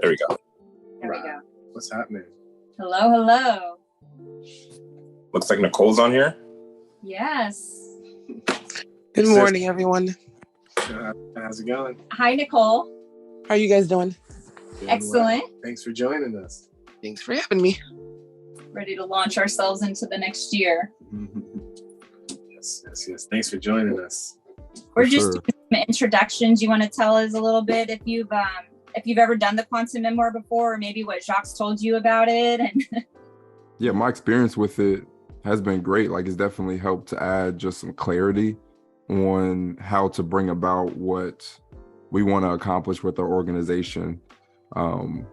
There we go. There we go. What's happening? Hello, hello. Looks like Nicole's on here. Yes. Good morning, everyone. How's it going? Hi, Nicole. How are you guys doing? Doing Excellent. well. Thanks for joining us. Thanks for having me. Ready to launch ourselves into the next year. Yes. Thanks for joining us. We're just doing some introductions. You want to tell us a little bit if you've ever done the Quantum MeMoir before, or maybe what Jacques told you about it? And yeah, my experience with it has been great. Like, it's definitely helped to add just some clarity on how to bring about what we want to accomplish with our organization, and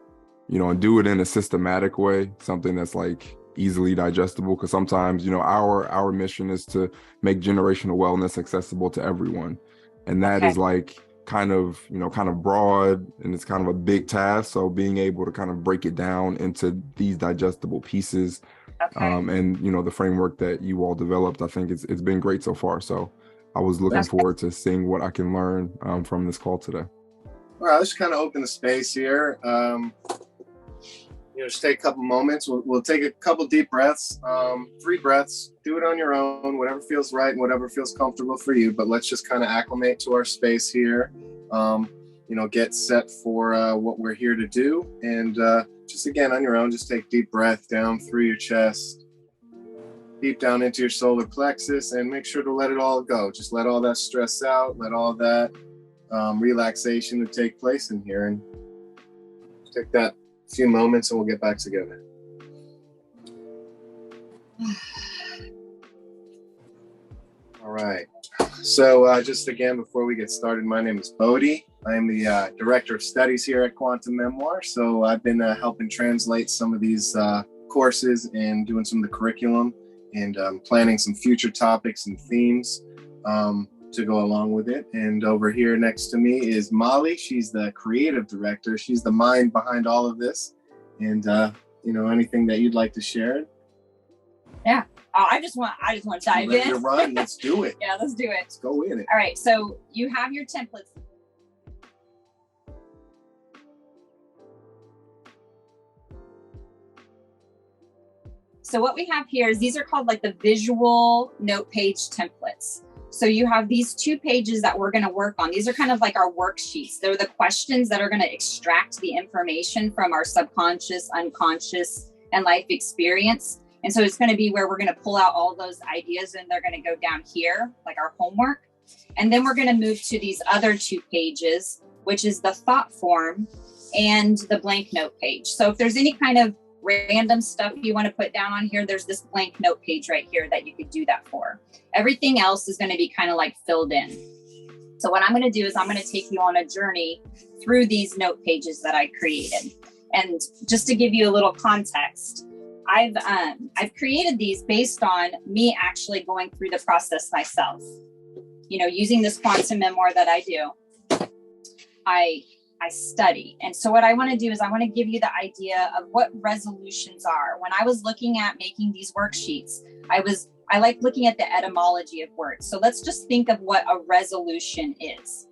do it in a systematic way, something that's like easily digestible. Because sometimes, our mission is to make generational wellness accessible to everyone, and that is like kind of broad, and it's kind of a big task. So being able to kind of break it down into these digestible pieces, and the framework that you all developed, I think it's been great so far. So I was looking forward to seeing what I can learn from this call today. All right, let's kind of open the space here. Just take a couple moments. We'll take a couple deep breaths, 3 breaths. Do it on your own, whatever feels right and whatever feels comfortable for you. But let's just kind of acclimate to our space here. Get set for what we're here to do. And just again, on your own, just take deep breath down through your chest, deep down into your solar plexus, and make sure to let it all go. Just let all that stress out, let all that relaxation to take place in here. And take that few moments and we'll get back together. All right. So just again, before we get started, my name is Bodie. I am the Director of Studies here at Quantum MeMoir. So I've been helping translate some of these courses and doing some of the curriculum and planning some future topics and themes to go along with it. And over here next to me is Molly. She's the creative director. She's the mind behind all of this. And anything that you'd like to share? Yeah. I just want to dive in. To run. Let's do it. Yeah, let's do it. Let's go in it. All right. So you have your templates. So what we have here is these are called like the visual note page templates. So you have these 2 pages that we're going to work on. These are kind of like our worksheets. They're the questions that are going to extract the information from our subconscious, unconscious, and life experience. And so it's going to be where we're going to pull out all those ideas, and they're going to go down here, like our homework. And then we're going to move to these other 2 pages, which is the thought form and the blank note page. So if there's any kind of random stuff you want to put down on here, there's this blank note page right here that you could do that for. Everything else is going to be kind of like filled in. So what I'm going to do is I'm going to take you on a journey through these note pages that I created. And just to give you a little context, I've created these based on me actually going through the process myself. Using this Quantum MeMoir that I do, I study. And so what I want to do is I want to give you the idea of what resolutions are. When I was looking at making these worksheets, I like looking at the etymology of words. So let's just think of what a resolution is.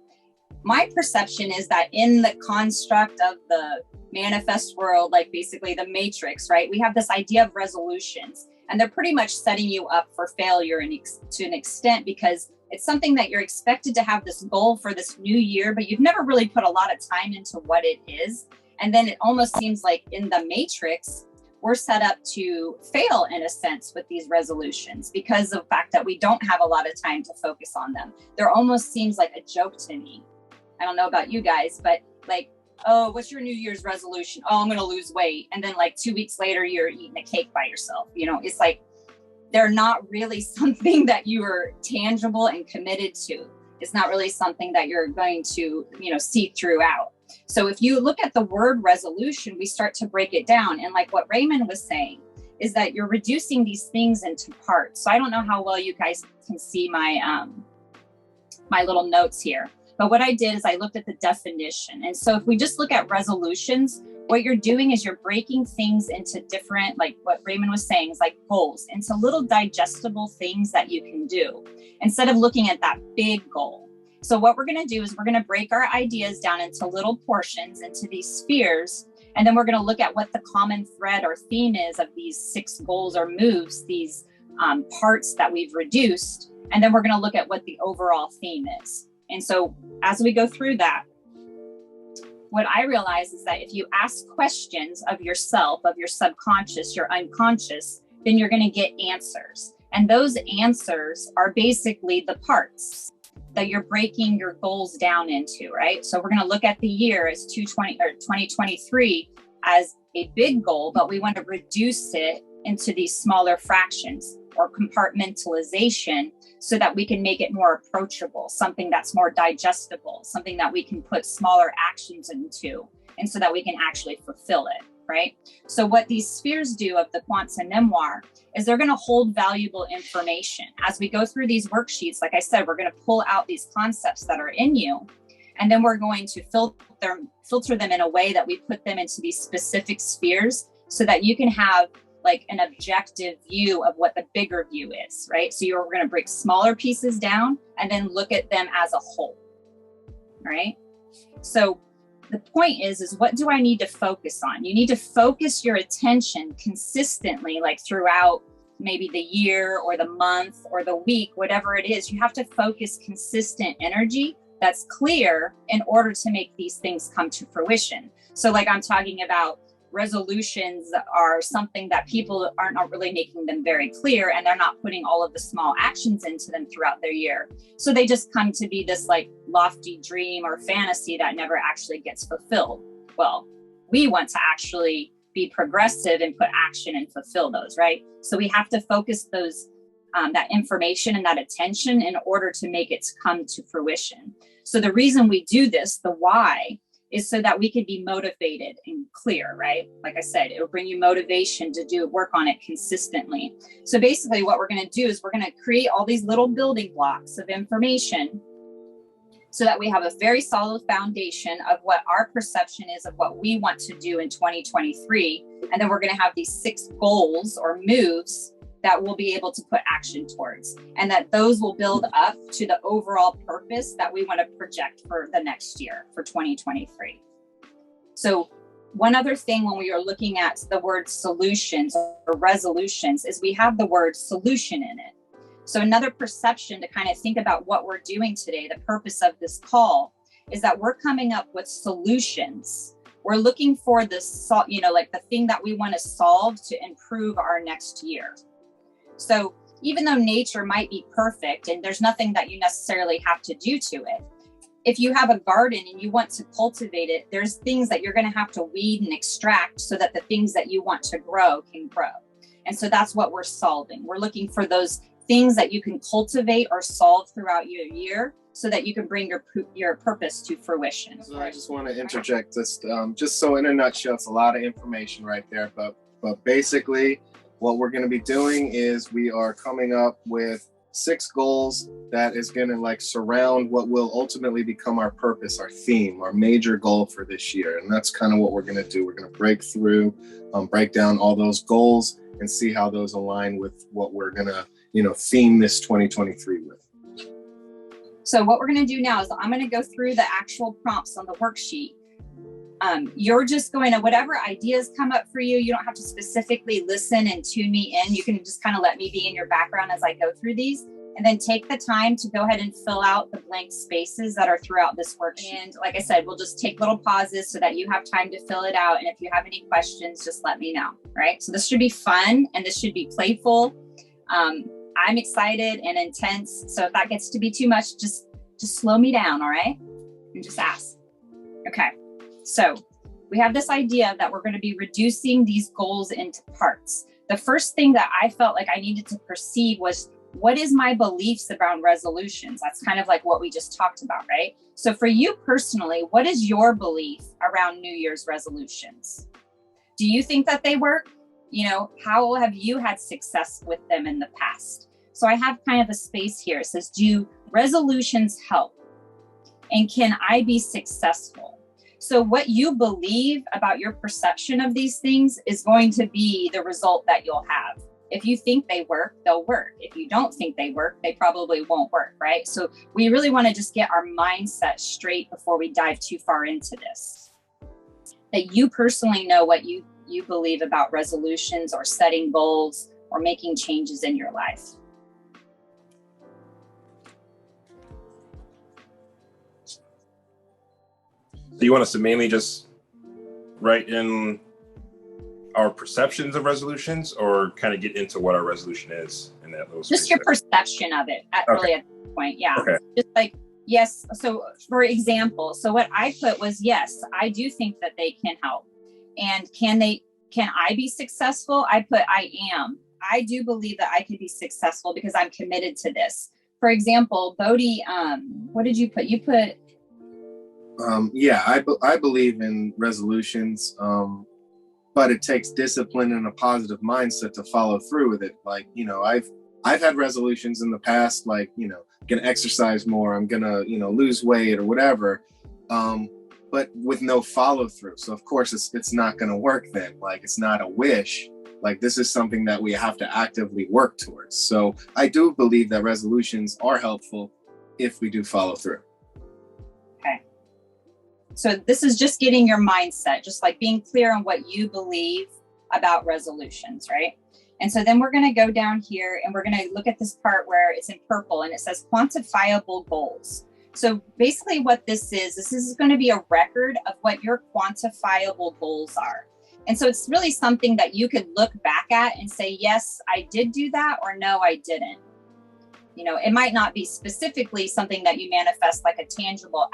My perception is that in the construct of the manifest world, like basically the matrix, right? We have this idea of resolutions, and they're pretty much setting you up for failure to an extent, because it's something that you're expected to have this goal for this new year, but you've never really put a lot of time into what it is. And then it almost seems like in the matrix, we're set up to fail in a sense with these resolutions because of the fact that we don't have a lot of time to focus on them. There almost seems like a joke to me. I don't know about you guys, but like, oh, what's your New Year's resolution? Oh, I'm going to lose weight. And then like 2 weeks later, you're eating a cake by yourself. It's like, they're not really something that you are tangible and committed to. It's not really something that you're going to, see throughout. So if you look at the word resolution, we start to break it down. And like what Raymond was saying is that you're reducing these things into parts. So I don't know how well you guys can see my, my little notes here. But what I did is I looked at the definition. And so if we just look at resolutions, what you're doing is you're breaking things into different, like what Raymond was saying, is like goals, into little digestible things that you can do instead of looking at that big goal. So what we're going to do is we're going to break our ideas down into little portions, into these spheres, And then we're going to look at what the common thread or theme is of these 6 goals or moves, these parts that we've reduced. And then we're going to look at what the overall theme is. And so as we go through that, what I realize is that if you ask questions of yourself, of your subconscious, your unconscious, then you're going to get answers. And those answers are basically the parts that you're breaking your goals down into, right? So we're going to look at the year as 2023 as a big goal, but we want to reduce it into these smaller fractions or compartmentalization so that we can make it more approachable, something that's more digestible, something that we can put smaller actions into, and so that we can actually fulfill it, right? So what these spheres do of the Quantum MeMoir is they're going to hold valuable information. As we go through these worksheets, like I said, we're going to pull out these concepts that are in you, and then we're going to filter them in a way that we put them into these specific spheres so that you can have like an objective view of what the bigger view is, right? So you're going to break smaller pieces down and then look at them as a whole, right? So the point is what do I need to focus on? You need to focus your attention consistently, like throughout maybe the year or the month or the week, whatever it is. You have to focus consistent energy that's clear in order to make these things come to fruition. So like I'm talking about, resolutions are something that people are not really making them very clear, and they're not putting all of the small actions into them throughout their year. So they just come to be this like lofty dream or fantasy that never actually gets fulfilled. Well, we want to actually be progressive and put action and fulfill those, right? So we have to focus those that information and that attention in order to make it come to fruition. So the reason we do this, the why, is so that we can be motivated and clear, right? Like I said, it'll bring you motivation to work on it consistently. So basically what we're going to do is we're going to create all these little building blocks of information so that we have a very solid foundation of what our perception is of what we want to do in 2023. And then we're going to have these 6 goals or moves that we'll be able to put action towards, and that those will build up to the overall purpose that we want to project for the next year, for 2023. So one other thing when we are looking at the word solutions or resolutions is we have the word solution in it. So another perception to kind of think about what we're doing today, the purpose of this call, is that we're coming up with solutions. We're looking for this, like the thing that we want to solve to improve our next year. So even though nature might be perfect and there's nothing that you necessarily have to do to it, if you have a garden and you want to cultivate it, there's things that you're going to have to weed and extract so that the things that you want to grow can grow. And so that's what we're solving. We're looking for those things that you can cultivate or solve throughout your year so that you can bring your purpose to fruition. So I just want to interject this, just so in a nutshell, it's a lot of information right there, but basically, what we're going to be doing is we are coming up with 6 goals that is going to like surround what will ultimately become our purpose, our theme, our major goal for this year. And that's kind of what we're going to do. We're going to break through, break down all those goals and see how those align with what we're going to, theme this 2023 with. So what we're going to do now is I'm going to go through the actual prompts on the worksheet. You're just going to, whatever ideas come up for you, you don't have to specifically listen and tune me in. You can just kind of let me be in your background as I go through these, and then take the time to go ahead and fill out the blank spaces that are throughout this worksheet. And like I said, we'll just take little pauses so that you have time to fill it out. And if you have any questions, just let me know, right? So this should be fun and this should be playful. I'm excited and intense. So if that gets to be too much, just slow me down, all right? And just ask. Okay. So we have this idea that we're going to be reducing these goals into parts. The first thing that I felt like I needed to perceive was, what is my beliefs around resolutions? That's kind of like what we just talked about, right? So for you personally, what is your belief around New Year's resolutions? Do you think that they work? How have you had success with them in the past? So I have kind of a space here. It says, do resolutions help? And can I be successful? So what you believe about your perception of these things is going to be the result that you'll have. If you think they work, they'll work. If you don't think they work, they probably won't work, right? So we really want to just get our mindset straight before we dive too far into this. that you personally know what you believe about resolutions or setting goals or making changes in your life. So you want us to mainly just write in our perceptions of resolutions, or kind of get into what our resolution is in that little Just space your there? perception of it really at this point. Yeah. Okay. Just like, yes. So for example, so what I put was, yes, I do think that they can help. And can I be successful? I put, I am. I do believe that I can be successful because I'm committed to this. For example, Bodhi, what did you put? You put, yeah, I believe in resolutions, but it takes discipline and a positive mindset to follow through with it. Like, you know, I've had resolutions in the past, like, you know, I'm gonna exercise more, I'm gonna, you know, lose weight or whatever, but with no follow through. So of course it's not gonna work then. Like, it's not a wish. Like, this is something that we have to actively work towards. So I do believe that resolutions are helpful if we do follow through. so this is just getting your mindset, just like being clear on what you believe about resolutions, right? And so then we're going to go down here and we're going to look at this part where it's in purple and it says quantifiable goals. So basically what this is going to be a record of what your quantifiable goals are. And so it's really something that you could look back at and say, yes, I did do that, or no, I didn't. You know, it might not be specifically something that you manifest like a tangible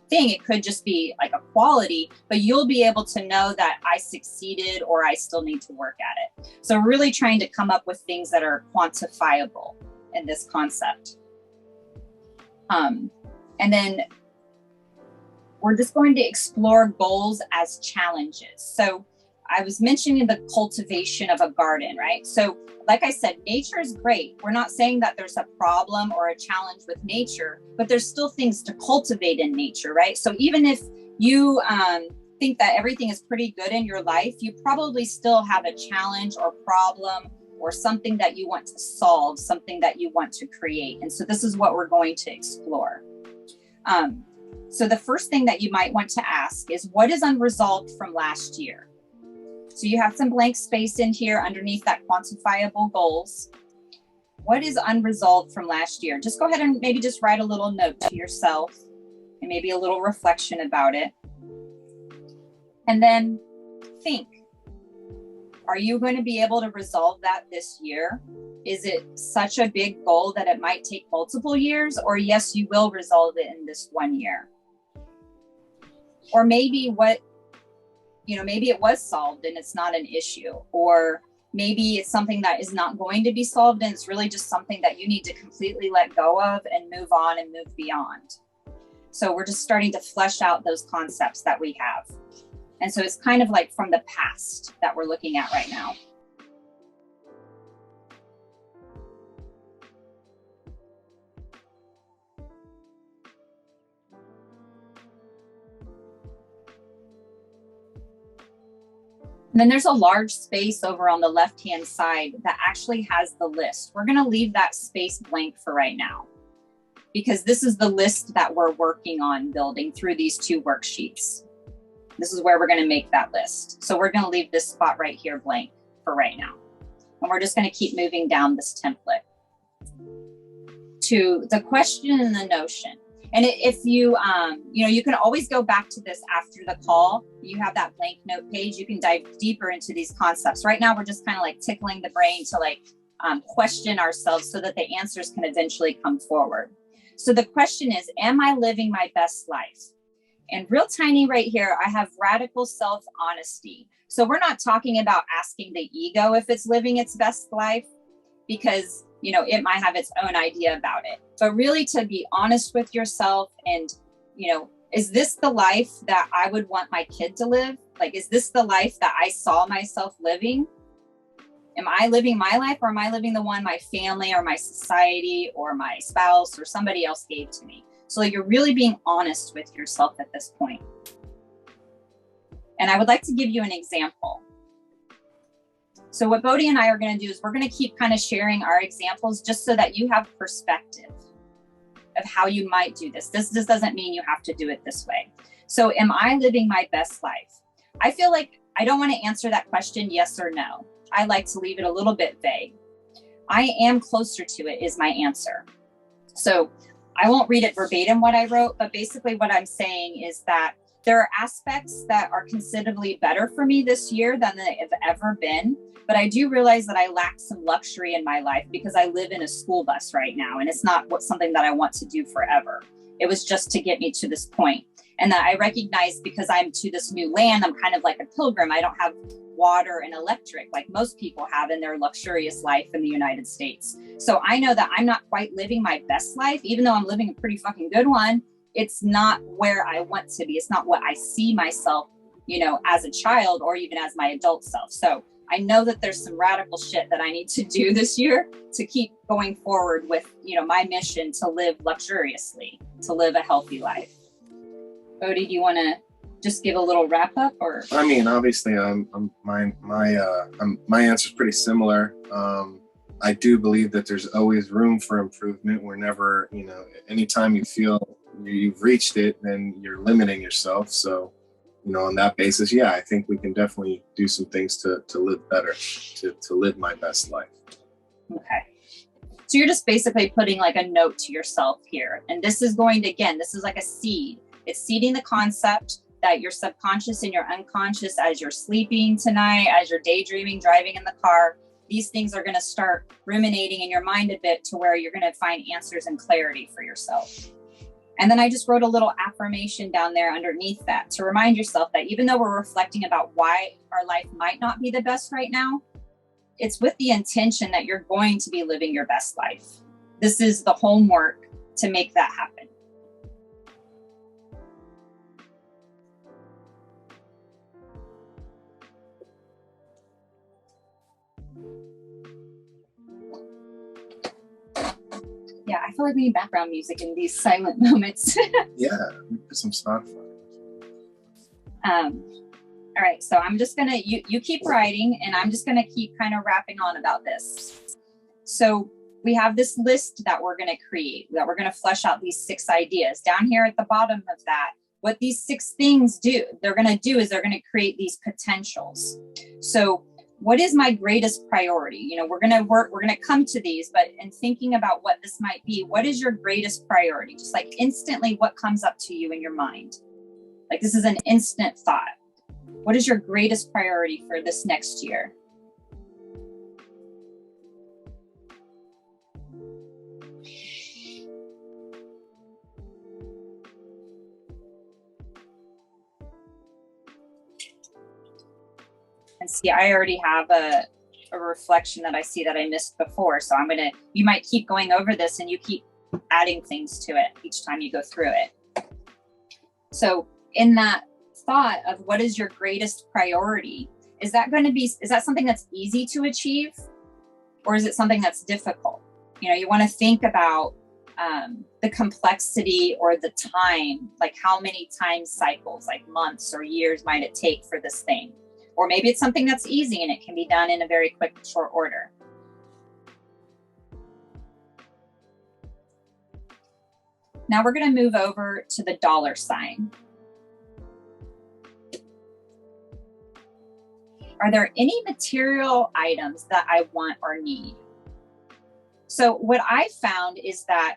thing. It could just be like a quality, but you'll be able to know that I succeeded or I still need to work at it. So really trying to come up with things that are quantifiable in this concept. And then we're just going to explore goals as challenges. So I was mentioning the cultivation of a garden, right? So like I said, nature is great. We're not saying that there's a problem or a challenge with nature, but there's still things to cultivate in nature, right? So even if you think that everything is pretty good in your life, you probably still have a challenge or problem or something that you want to solve, something that you want to create. And so this is what we're going to explore. So the first thing that you might want to ask is, what is unresolved from last year? So you have some blank space in here underneath that quantifiable goals. What is unresolved from last year? Just go ahead and maybe just write a little note to yourself and maybe a little reflection about it. And then think, are you going to be able to resolve that this year? Is it such a big goal that it might take multiple years? Or yes, you will resolve it in this 1 year. Or maybe maybe it was solved and it's not an issue. Or maybe it's something that is not going to be solved and it's really just something that you need to completely let go of and move on and move beyond. So we're just starting to flesh out those concepts that we have. And so it's kind of like from the past that we're looking at right now. And then there's a large space over on the left-hand side that actually has the list. We're going to leave that space blank for right now, because this is the list that we're working on building through these two worksheets. This is where we're going to make that list. So we're going to leave this spot right here blank for right now. And we're just going to keep moving down this template to the question and the notion. And if you, you can always go back to this after the call. You have that blank note page. You can dive deeper into these concepts. Right now, we're just kind of like tickling the brain to question ourselves so that the answers can eventually come forward. So the question is, am I living my best life? And real tiny right here, I have radical self-honesty. So we're not talking about asking the ego if it's living its best life, because it might have its own idea about it. But really to be honest with yourself and, is this the life that I would want my kid to live? Like, is this the life that I saw myself living? Am I living my life, or am I living the one my family or my society or my spouse or somebody else gave to me? So you're really being honest with yourself at this point. And I would like to give you an example. So what Bodhi and I are going to do is we're going to keep kind of sharing our examples just so that you have perspective of how you might do this. This doesn't mean you have to do it this way. So am I living my best life? I feel like I don't want to answer that question yes or no. I like to leave it a little bit vague. I am closer to it is my answer. So I won't read it verbatim what I wrote, but basically what I'm saying is that there are aspects that are considerably better for me this year than they have ever been. But I do realize that I lack some luxury in my life because I live in a school bus right now, and it's not something that I want to do forever. It was just to get me to this point. And that I recognize because I'm to this new land, I'm kind of like a pilgrim. I don't have water and electric like most people have in their luxurious life in the United States. So I know that I'm not quite living my best life, even though I'm living a pretty fucking good one. It's not where I want to be. It's not what I see myself, you know, as a child or even as my adult self. So I know that there's some radical shit that I need to do this year to keep going forward with, you know, my mission to live luxuriously, to live a healthy life. Bodhi, do you want to just give a little wrap up? Or I mean, obviously, my answer is pretty similar. I do believe that there's always room for improvement. We're never, you know, anytime you feel you've reached it, then you're limiting yourself. So, you know, on that basis, yeah, I think we can definitely do some things to live better, to live my best life. Okay. So you're just basically putting like a note to yourself here. And this is going to, again, this is like a seed. It's seeding the concept that your subconscious and your unconscious, as you're sleeping tonight, as you're daydreaming, driving in the car, these things are going to start ruminating in your mind a bit to where you're going to find answers and clarity for yourself. And then I just wrote a little affirmation down there underneath that to remind yourself that even though we're reflecting about why our life might not be the best right now, it's with the intention that you're going to be living your best life. This is the homework to make that happen. Yeah, I feel like we need background music in these silent moments. Yeah, put some Spotify. All right, so I'm just gonna, you keep writing and I'm just gonna keep kind of rapping on about this. So we have this list that we're gonna create, that we're gonna flesh out these 6 ideas. Down here at the bottom of that, what these 6 things they're gonna do is they're gonna create these potentials. So what is my greatest priority? You know, we're going to come to these, but in thinking about what this might be, what is your greatest priority? Just like instantly what comes up to you in your mind? Like this is an instant thought. What is your greatest priority for this next year? And see, I already have a reflection that I see that I missed before. So you might keep going over this and you keep adding things to it each time you go through it. So in that thought of what is your greatest priority, is that something that's easy to achieve? Or is it something that's difficult? You know, you want to think about the complexity or the time, like how many time cycles, like months or years might it take for this thing? Or maybe it's something that's easy and it can be done in a very quick, short order. Now we're going to move over to the dollar sign. Are there any material items that I want or need? So what I found is that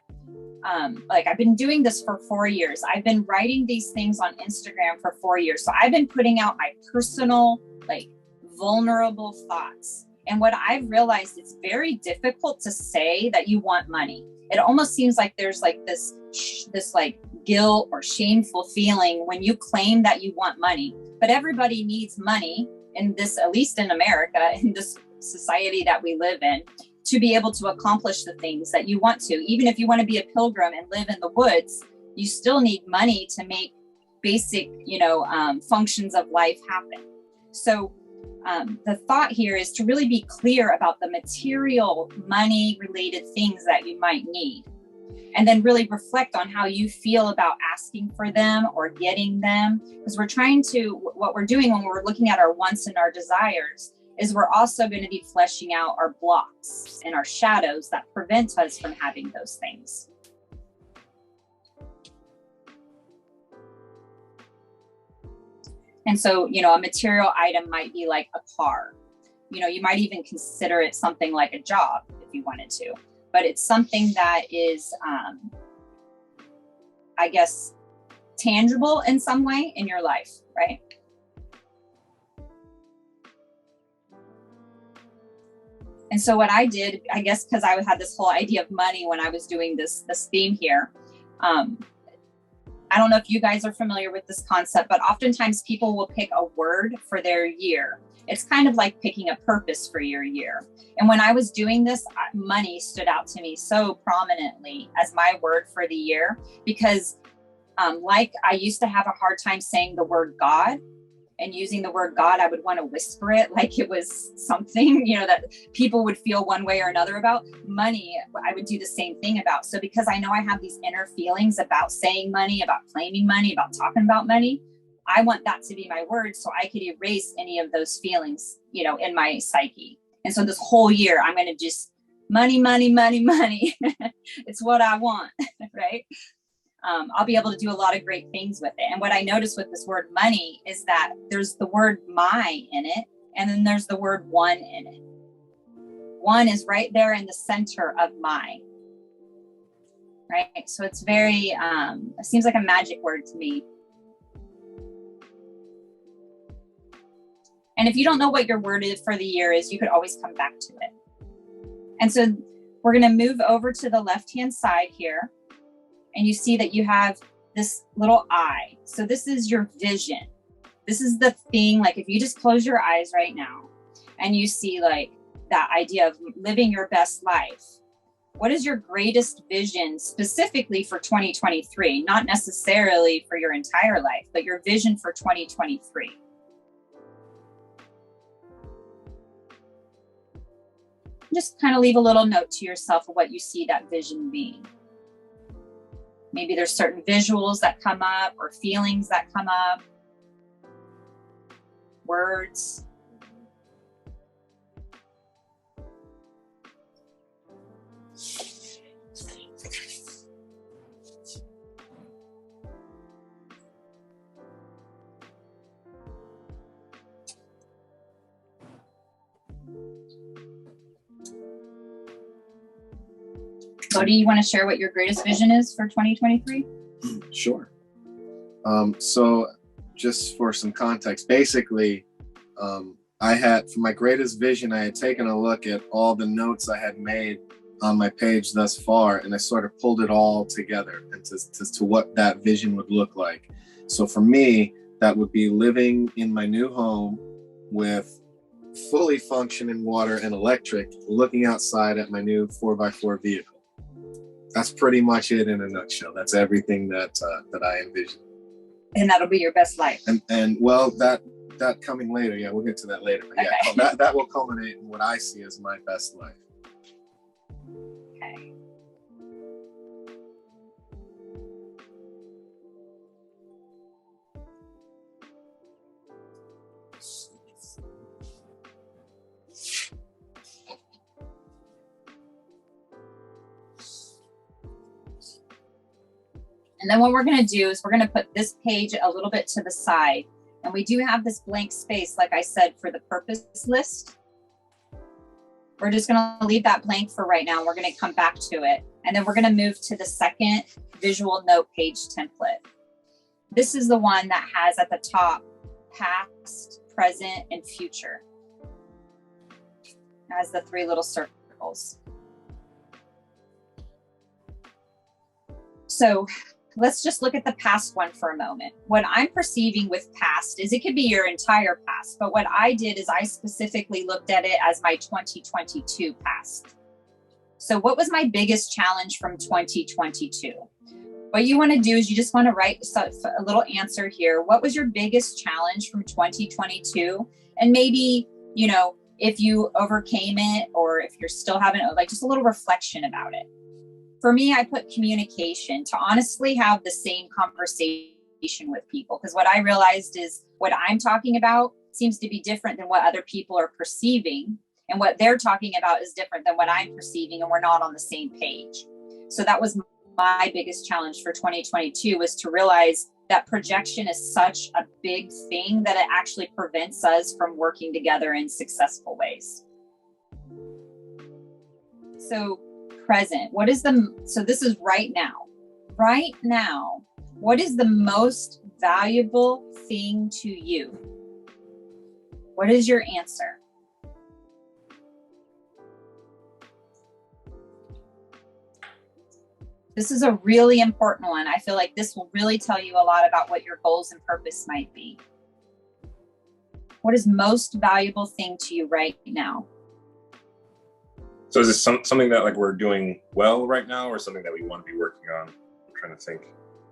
like I've been doing this for 4 years. I've been writing these things on Instagram for 4 years. So I've been putting out my personal, like vulnerable thoughts. And what I've realized, it's very difficult to say that you want money. It almost seems like there's like this like guilt or shameful feeling when you claim that you want money, but everybody needs money in this, at least in America, in this society that we live in, to be able to accomplish the things that you want to. Even if you want to be a pilgrim and live in the woods, you still need money to make basic, functions of life happen. So the thought here is to really be clear about the material, money related things that you might need. And then really reflect on how you feel about asking for them or getting them. Because what we're doing when we're looking at our wants and our desires is we're also going to be fleshing out our blocks and our shadows that prevent us from having those things. And so, you know, a material item might be like a car. You know, you might even consider it something like a job if you wanted to, but it's something that is, I guess, tangible in some way in your life, right? And so what I did, I guess, because I had this whole idea of money when I was doing this theme here. I don't know if you guys are familiar with this concept, but oftentimes people will pick a word for their year. It's kind of like picking a purpose for your year. And when I was doing this, money stood out to me so prominently as my word for the year, because like I used to have a hard time saying the word God. And using the word God, I would want to whisper it like it was something, you know, that people would feel one way or another about. Money, I would do the same thing about. So because I know I have these inner feelings about saying money, about claiming money, about talking about money, I want that to be my word so I could erase any of those feelings, you know, in my psyche. And so this whole year, I'm going to just money, money, money, money. It's what I want, right? I'll be able to do a lot of great things with it. And what I noticed with this word money is that there's the word my in it, and then there's the word one in it. One is right there in the center of my, right? So it's very, it seems like a magic word to me. And if you don't know what your word is for the year is, you could always come back to it. And so we're going to move over to the left-hand side here. And you see that you have this little eye. So this is your vision. This is the thing, like if you just close your eyes right now and you see like that idea of living your best life, what is your greatest vision specifically for 2023? Not necessarily for your entire life, but your vision for 2023. Just kind of leave a little note to yourself of what you see that vision being. Maybe there's certain visuals that come up or feelings that come up, words. So do you want to share what your greatest vision is for 2023? Sure. So just for some context, basically, I had, for my greatest vision, I had taken a look at all the notes I had made on my page thus far, and I sort of pulled it all together into to what that vision would look like. So for me, that would be living in my new home with fully functioning water and electric, looking outside at my new 4x4 vehicle. That's pretty much it in a nutshell. That's everything that I envision. And that'll be your best life. And well, that coming later. Yeah, we'll get to that later. But yeah, Okay. that will culminate in what I see as my best life. Okay. And then what we're going to do is we're going to put this page a little bit to the side. And we do have this blank space, like I said, for the purpose list. We're just going to leave that blank for right now. We're going to come back to it. And then we're going to move to the second visual note page template. This is the one that has at the top, past, present, and future. It has the three little circles. So let's just look at the past one for a moment. What I'm perceiving with past is it could be your entire past, but what I did is I specifically looked at it as my 2022 past. So what was my biggest challenge from 2022? What you want to do is you just want to write a little answer here. What was your biggest challenge from 2022? And maybe, you know, if you overcame it or if you're still having like just a little reflection about it. For me, I put communication to honestly have the same conversation with people, because what I realized is what I'm talking about seems to be different than what other people are perceiving, and what they're talking about is different than what I'm perceiving, and we're not on the same page. So that was my biggest challenge for 2022, was to realize that projection is such a big thing that it actually prevents us from working together in successful ways. So present, so this is right now. Right now, what is the most valuable thing to you? What is your answer? This is a really important one. I feel like this will really tell you a lot about what your goals and purpose might be. What is most valuable thing to you right now? So is this something that like we're doing well right now, or something that we want to be working on? I'm trying to think.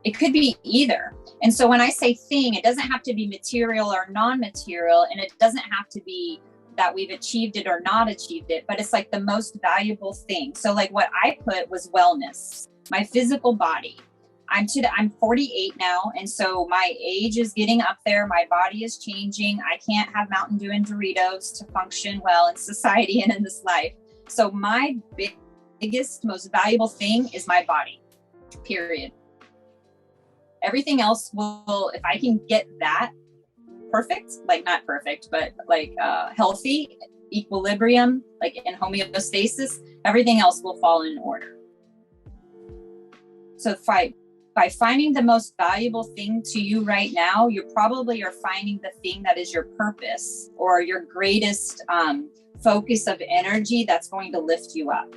It could be either. And so when I say thing, it doesn't have to be material or non-material, and it doesn't have to be that we've achieved it or not achieved it, but it's like the most valuable thing. So like what I put was wellness, my physical body. I'm 48 now, and so my age is getting up there. My body is changing. I can't have Mountain Dew and Doritos to function well in society and in this life. So my biggest, most valuable thing is my body, period. Everything else will, if I can get that perfect, like not perfect, but like healthy, equilibrium, like in homeostasis, everything else will fall in order. So by finding the most valuable thing to you right now, you probably are finding the thing that is your purpose or your greatest focus of energy that's going to lift you up.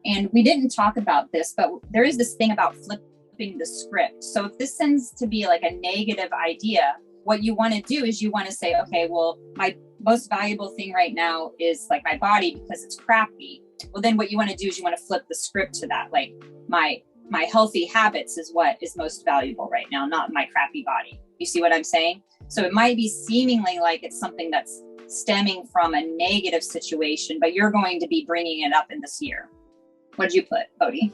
And we didn't talk about this, but there is this thing about flipping the script. So if this tends to be like a negative idea, what you want to do is you want to say, okay, well, my most valuable thing right now is like my body because it's crappy. Well, then what you want to do is you want to flip the script to that. Like my healthy habits is what is most valuable right now, not my crappy body. You see what I'm saying? So it might be seemingly like it's something that's stemming from a negative situation, but you're going to be bringing it up in this year. What did you put, Bodhi?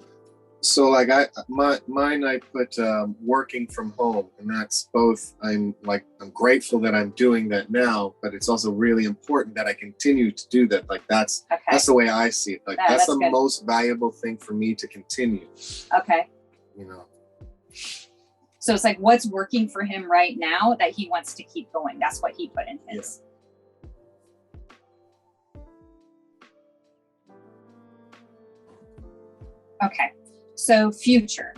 So like mine I put working from home, and that's both I'm grateful that I'm doing that now, but it's also really important that I continue to do that. Like that's the way I see it. Like that's the good. Most valuable thing for me to continue. Okay. You know. So it's like what's working for him right now that he wants to keep going. That's what he put in his. Yeah. Okay, so future.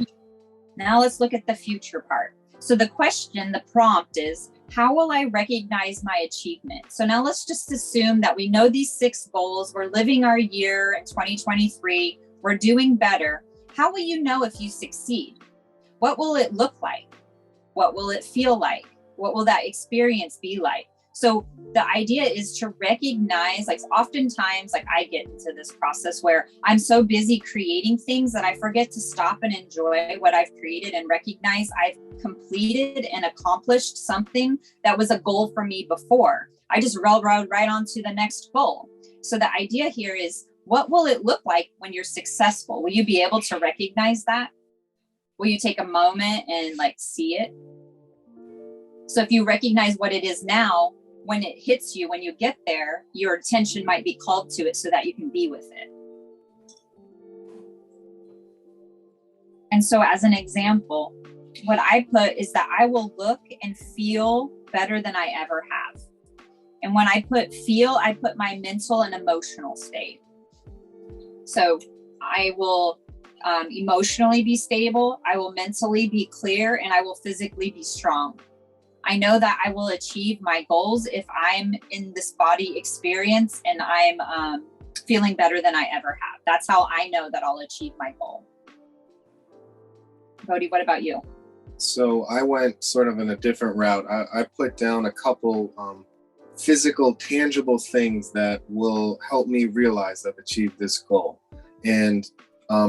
Now let's look at the future part. So the question, the prompt is, how will I recognize my achievement? So now let's just assume that we know these 6 goals. We're living our year in 2023. We're doing better. How will you know if you succeed? What will it look like? What will it feel like? What will that experience be like? So the idea is to recognize, like oftentimes, like I get into this process where I'm so busy creating things that I forget to stop and enjoy what I've created and recognize I've completed and accomplished something that was a goal for me before. I just railroad right on to the next goal. So the idea here is, what will it look like when you're successful? Will you be able to recognize that? Will you take a moment and like see it? So if you recognize what it is now, when it hits you, when you get there, your attention might be called to it so that you can be with it. And so as an example, what I put is that I will look and feel better than I ever have. And when I put feel, I put my mental and emotional state. So I will emotionally be stable, I will mentally be clear, and I will physically be strong. I know that I will achieve my goals if I'm in this body experience and I'm feeling better than I ever have. That's how I know that I'll achieve my goal. Bodhi, what about you? So I went sort of in a different route. I put down a couple physical, tangible things that will help me realize I've achieved this goal. And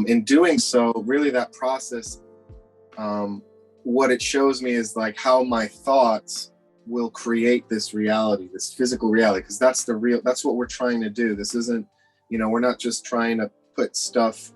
in doing so, really that process, what it shows me is like how my thoughts will create this reality, this physical reality, because that's what we're trying to do. This isn't, we're not just trying to put stuff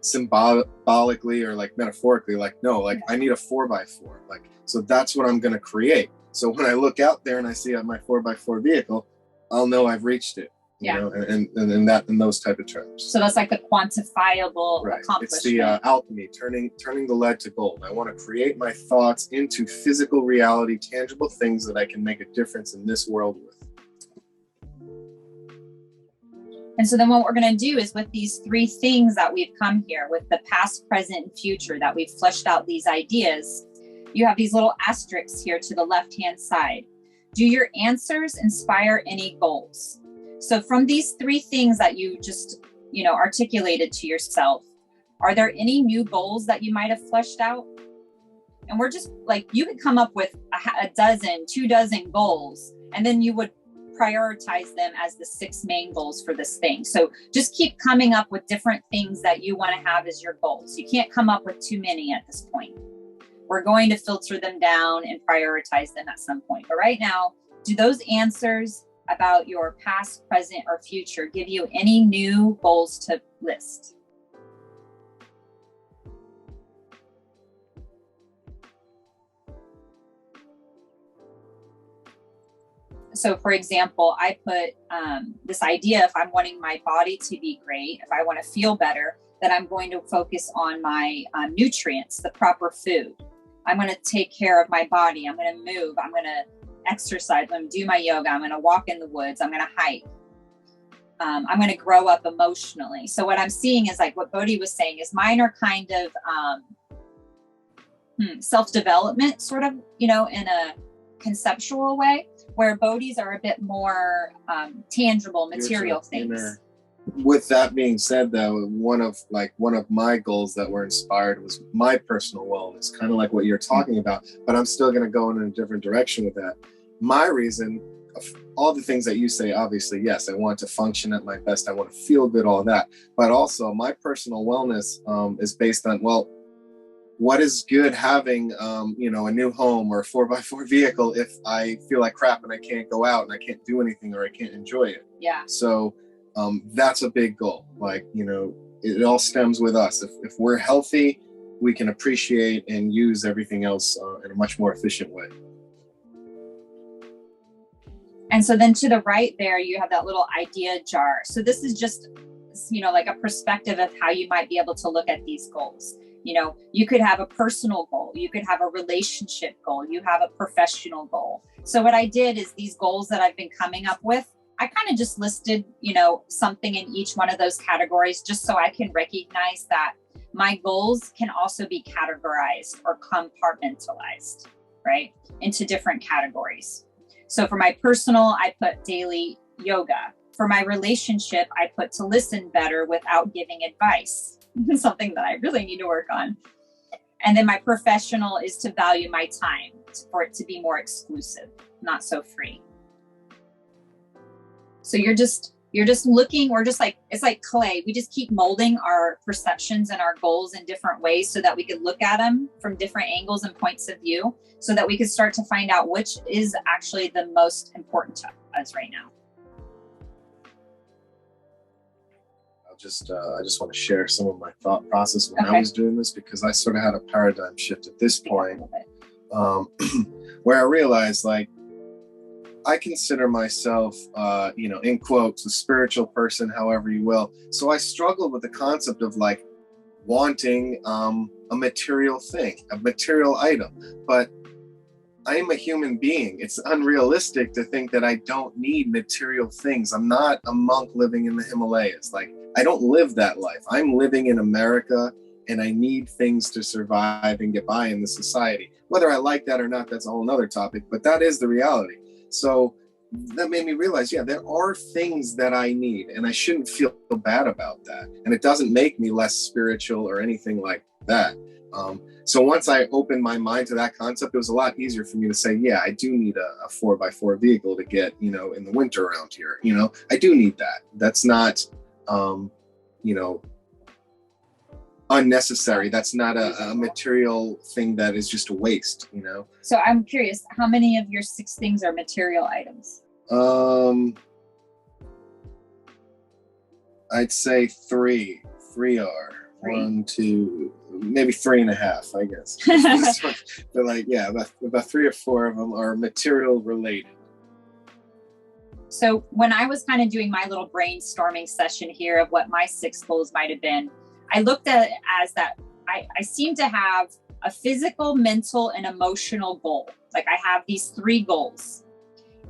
symbolically or like metaphorically, like, no, like I need a 4x4. Like, so that's what I'm going to create. So when I look out there and I see my 4x4 vehicle, I'll know I've reached it. Yeah. You know, and that in those type of terms. So that's like the quantifiable Right. accomplishment. It's the alchemy, turning the lead to gold. I want to create my thoughts into physical reality, tangible things that I can make a difference in this world with. And so then what we're going to do is with these three things that we've come here with the past, present, and future that we've fleshed out these ideas, you have these little asterisks here to the left-hand side. Do your answers inspire any goals? So from these three things that you just, articulated to yourself, are there any new goals that you might have fleshed out? And we're just like, you could come up with a dozen, 24 goals, and then you would prioritize them as the 6 main goals for this thing. So just keep coming up with different things that you want to have as your goals. You can't come up with too many at this point. We're going to filter them down and prioritize them at some point. But right now, do those answers about your past, present, or future give you any new goals to list? So for example, I put this idea, if I'm wanting my body to be great, if I want to feel better, that I'm going to focus on my nutrients, the proper food. I'm going to take care of my body. I'm going to move. I'm going to exercise. I'm going to do my yoga. I'm going to walk in the woods. I'm going to hike. I'm going to grow up emotionally. So what I'm seeing is like what Bodhi was saying is mine are kind of self-development sort of, in a conceptual way, where Bodhi's are a bit more tangible, material things. With that being said, though, one of my goals that were inspired was my personal wellness, kind of like what you're talking about, but I'm still going to go in a different direction with that. My reason, all the things that you say, obviously, yes, I want to function at my best. I want to feel good, all that. But also my personal wellness is based on, well, what is good having, a new home or a 4x4 vehicle if I feel like crap and I can't go out and I can't do anything or I can't enjoy it? Yeah. So that's a big goal. Like, it all stems with us. If we're healthy, we can appreciate and use everything else in a much more efficient way. And so then to the right there, you have that little idea jar. So this is just, like a perspective of how you might be able to look at these goals. You could have a personal goal, you could have a relationship goal, you have a professional goal. So what I did is these goals that I've been coming up with, I kind of just listed, something in each one of those categories, just so I can recognize that my goals can also be categorized or compartmentalized, right, into different categories. So for my personal, I put daily yoga. For my relationship, I put to listen better without giving advice. Something that I really need to work on. And then my professional is to value my time, for it to be more exclusive, not so free. So you're just looking, it's like clay. We just keep molding our perceptions and our goals in different ways so that we could look at them from different angles and points of view, so that we could start to find out which is actually the most important to us right now. I just want to share some of my thought process when I was doing this, because I sort of had a paradigm shift at this point, where I realized, like, I consider myself, in quotes, a spiritual person, however you will. So I struggled with the concept of like wanting a material thing, a material item, but I am a human being. It's unrealistic to think that I don't need material things. I'm not a monk living in the Himalayas. Like, I don't live that life. I'm living in America, and I need things to survive and get by in the society. Whether I like that or not, that's a whole nother topic, but that is the reality. So that made me realize, there are things that I need, and I shouldn't feel bad about that. And it doesn't make me less spiritual or anything like that. So once I opened my mind to that concept, it was a lot easier for me to say, I do need a 4x4 vehicle to get, in the winter around here. I do need that. That's not, unnecessary. That's not a material thing that is just a waste, So I'm curious, how many of your 6 things are material items? I'd say 3. 3 are. 1, 2, maybe 3.5, I guess. But about 3 or 4 of them are material related. So when I was kind of doing my little brainstorming session here of what my 6 goals might have been, I looked at it as that I seem to have a physical, mental, and emotional goal. Like I have these 3 goals,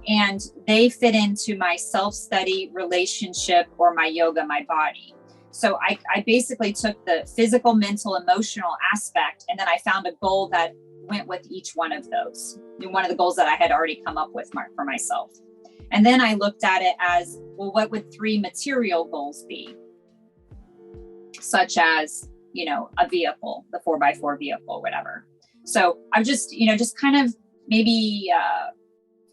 and they fit into my self-study, relationship, or my yoga, my body. So I basically took the physical, mental, emotional aspect, and then I found a goal that went with each one of those. One of the goals that I had already come up with for myself. And then I looked at it as, well, what would 3 material goals be? Such as, you know, a vehicle, the 4x4 vehicle, whatever. So I've just, you know, just kind of maybe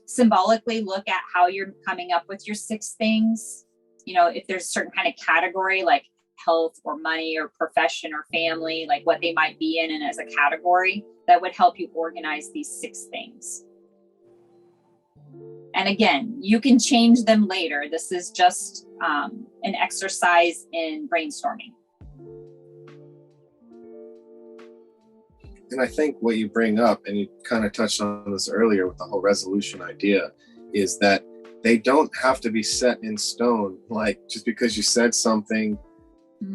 symbolically look at how you're coming up with your 6 things. You know, if there's a certain kind of category like health or money or profession or family, like what they might be in and as a category that would help you organize these 6 things. And again, you can change them later. This is just an exercise in brainstorming. And I think what you bring up, and you kind of touched on this earlier with the whole resolution idea, is that they don't have to be set in stone. Like just because you said something,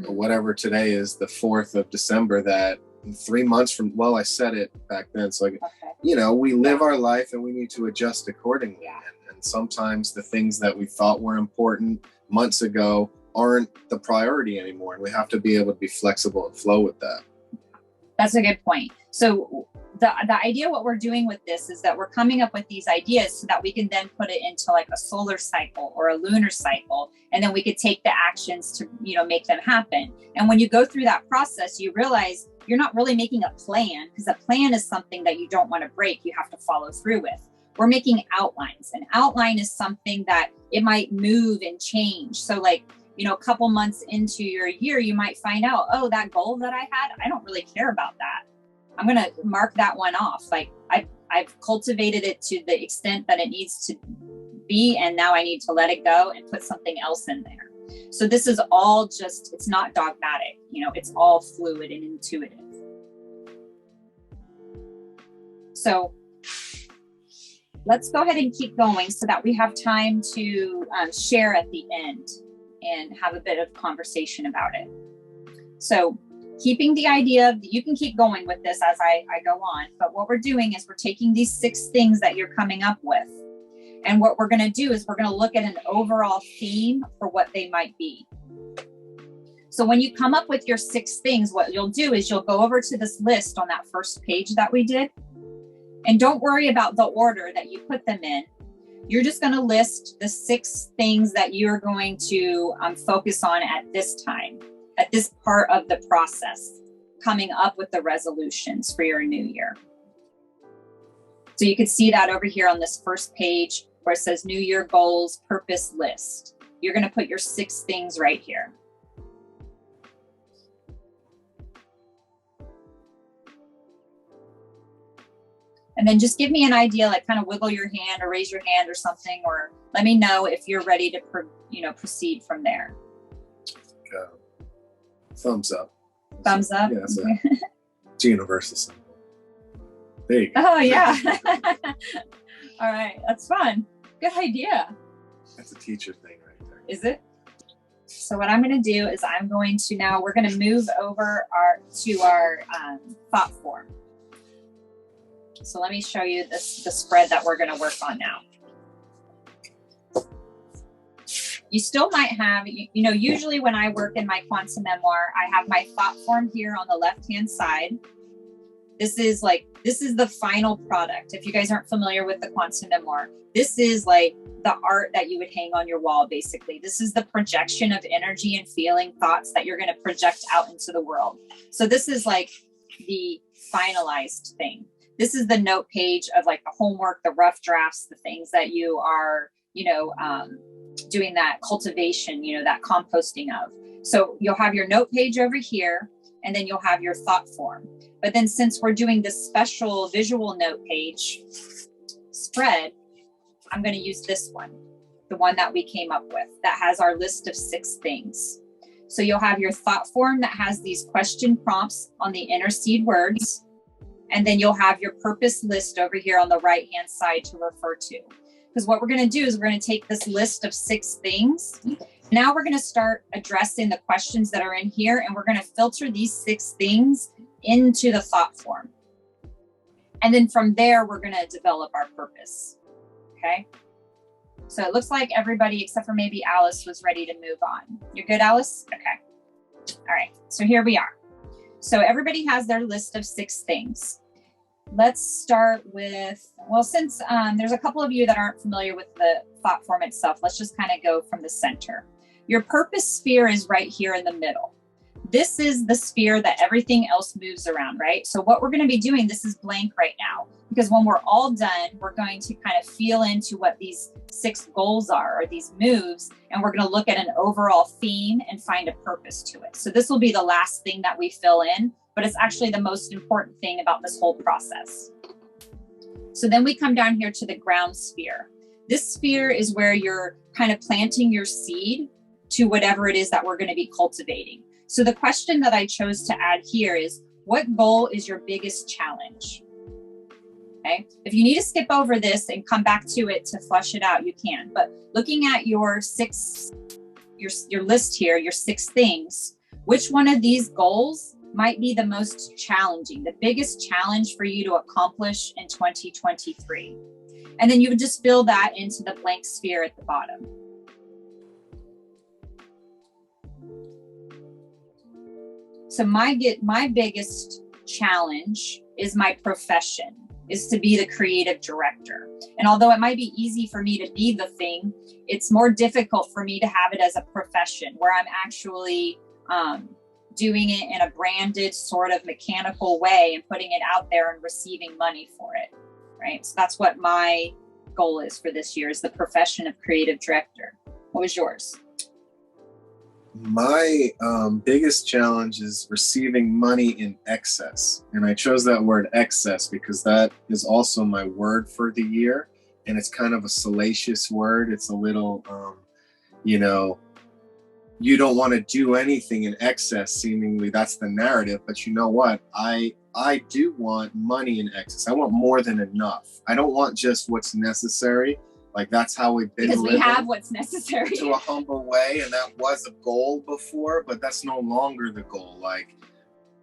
or whatever today is the 4th of December, that 3 months from, well, I said it back then. So, like, you know, we live our life and we need to adjust accordingly. Yeah. And sometimes the things that we thought were important months ago aren't the priority anymore. And we have to be able to be flexible and flow with that. That's a good point. So the idea, what we're doing with this is that we're coming up with these ideas so that we can then put it into like a solar cycle or a lunar cycle. And then we could take the actions to, you know, make them happen. And when you go through that process, you realize you're not really making a plan, because a plan is something that you don't want to break. You have to follow through with. We're making outlines. An outline is something that it might move and change. So like, you know, a couple months into your year, you might find out, oh, that goal that I had, I don't really care about that. I'm going to mark that one off. Like I've cultivated it to the extent that it needs to be. And now I need to let it go and put something else in there. So this is all just, it's not dogmatic, you know, it's all fluid and intuitive. So let's go ahead and keep going so that we have time to share at the end and have a bit of conversation about it. So keeping the idea, you can keep going with this as I go on, but what we're doing is we're taking these 6 things that you're coming up with. And what we're going to do is we're going to look at an overall theme for what they might be. So when you come up with your 6 things, what you'll do is you'll go over to this list on that first page that we did. And don't worry about the order that you put them in. You're just going to list the 6 things that you're going to focus on at this time, at this part of the process, coming up with the resolutions for your new year. So you can see that over here on this first page where it says New Year Goals, Purpose List. You're going to put your 6 things right here. And then just give me an idea, like kind of wiggle your hand or raise your hand or something, or let me know if you're ready to, proceed from there. Thumbs up. Thumbs up? Yeah, it's a universal symbol. There you go. Oh, yeah. All right. That's fun. Good idea. That's a teacher thing right there. Is it? So what I'm going to do is we're going to move over to our thought form. So let me show you the spread that we're going to work on now. You still might have, usually when I work in my Quantum MeMoir, I have my thought form here on the left-hand side. This is the final product. If you guys aren't familiar with the Quantum MeMoir, this is like the art that you would hang on your wall, basically. This is the projection of energy and feeling thoughts that you're going to project out into the world. So this is like the finalized thing. This is the note page of like the homework, the rough drafts, the things that you are, doing that cultivation, that composting of. So you'll have your note page over here, and then you'll have your thought form. But then since we're doing this special visual note page spread, I'm going to use this one, the one that we came up with that has our list of 6 things. So you'll have your thought form that has these question prompts on the inner seed words. And then you'll have your purpose list over here on the right-hand side to refer to. Because what we're going to do is we're going to take this list of 6 things. Now we're going to start addressing the questions that are in here, and we're going to filter these 6 things into the thought form. And then from there, we're going to develop our purpose. Okay. So it looks like everybody, except for maybe Alice, was ready to move on. You're good, Alice? Okay. All right. So here we are. So everybody has their list of 6 things. Let's start with, well, since there's a couple of you that aren't familiar with the thought form itself, let's just kind of go from the center. Your purpose sphere is right here in the middle. This is the sphere that everything else moves around, right? So what we're going to be doing, this is blank right now, because when we're all done, we're going to kind of feel into what these 6 goals are, or these moves, and we're going to look at an overall theme and find a purpose to it. So this will be the last thing that we fill in, but it's actually the most important thing about this whole process. So then we come down here to the ground sphere. This sphere is where you're kind of planting your seed to whatever it is that we're going to be cultivating. So the question that I chose to add here is, what goal is your biggest challenge? Okay. If you need to skip over this and come back to it to flush it out, you can. But looking at your list here, your 6 things, which one of these goals might be the most challenging, the biggest challenge for you to accomplish in 2023? And then you would just fill that into the blank sphere at the bottom. So my biggest challenge is my profession, is to be the creative director. And although it might be easy for me to be the thing, it's more difficult for me to have it as a profession where I'm actually doing it in a branded sort of mechanical way and putting it out there and receiving money for it, right? So that's what my goal is for this year, is the profession of creative director. What was yours? My biggest challenge is receiving money in excess. And I chose that word excess because that is also my word for the year. And it's kind of a salacious word. It's a little, you don't want to do anything in excess. Seemingly that's the narrative. But you know what? I do want money in excess. I want more than enough. I don't want just what's necessary. Like, that's how we've been because we have what's necessary to a humble way. And that was a goal before, but that's no longer the goal. Like,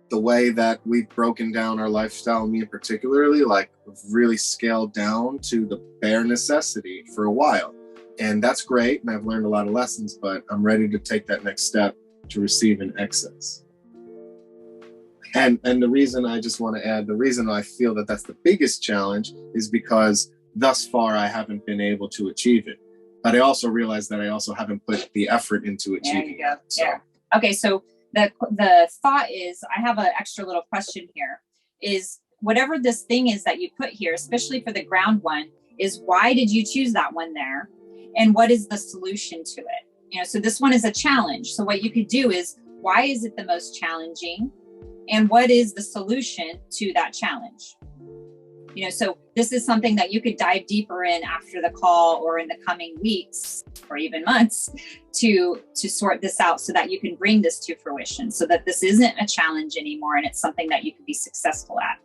the way that we've broken down our lifestyle, me particularly, like, we've really scaled down to the bare necessity for a while. And that's great. And I've learned a lot of lessons, but I'm ready to take that next step to receive in excess. And the reason I just want to add, the reason I feel that that's the biggest challenge is because thus far, I haven't been able to achieve it. But I also realize that I also haven't put the effort into achieving it. So. Yeah. Okay, so the thought is, I have an extra little question here, is whatever this thing is that you put here, especially for the ground one, is why did you choose that one there? And what is the solution to it? So this one is a challenge. So what you could do is, why is it the most challenging? And what is the solution to that challenge? So this is something that you could dive deeper in after the call or in the coming weeks or even months to sort this out so that you can bring this to fruition, so that this isn't a challenge anymore and it's something that you can be successful at.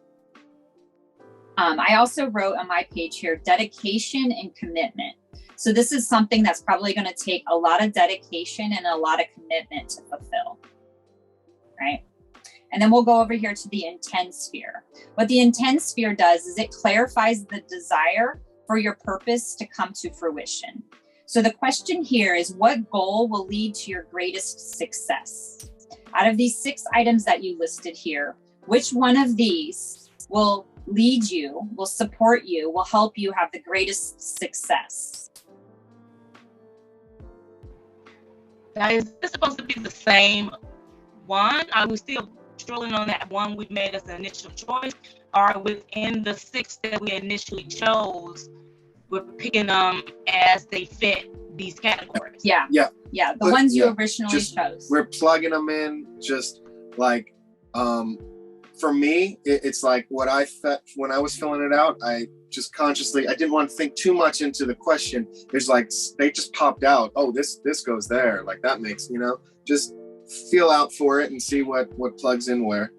I also wrote on my page here, dedication and commitment. So this is something that's probably going to take a lot of dedication and a lot of commitment to fulfill, right? And then we'll go over here to the intent sphere. What the intent sphere does is it clarifies the desire for your purpose to come to fruition. So the question here is, what goal will lead to your greatest success? Out of these 6 items that you listed here, which one of these will lead you, will support you, will help you have the greatest success? Now, is this supposed to be the same one? Are we still strolling on that one we made as an initial choice, or within the 6 that we initially chose, we're picking them as they fit these categories? Yeah. The ones you originally chose. We're plugging them in, just like, for me, it's like what I felt when I was filling it out. I just consciously, I didn't want to think too much into the question. There's like, they just popped out. Oh, this goes there. Like, that makes, just feel out for it and see what plugs in where.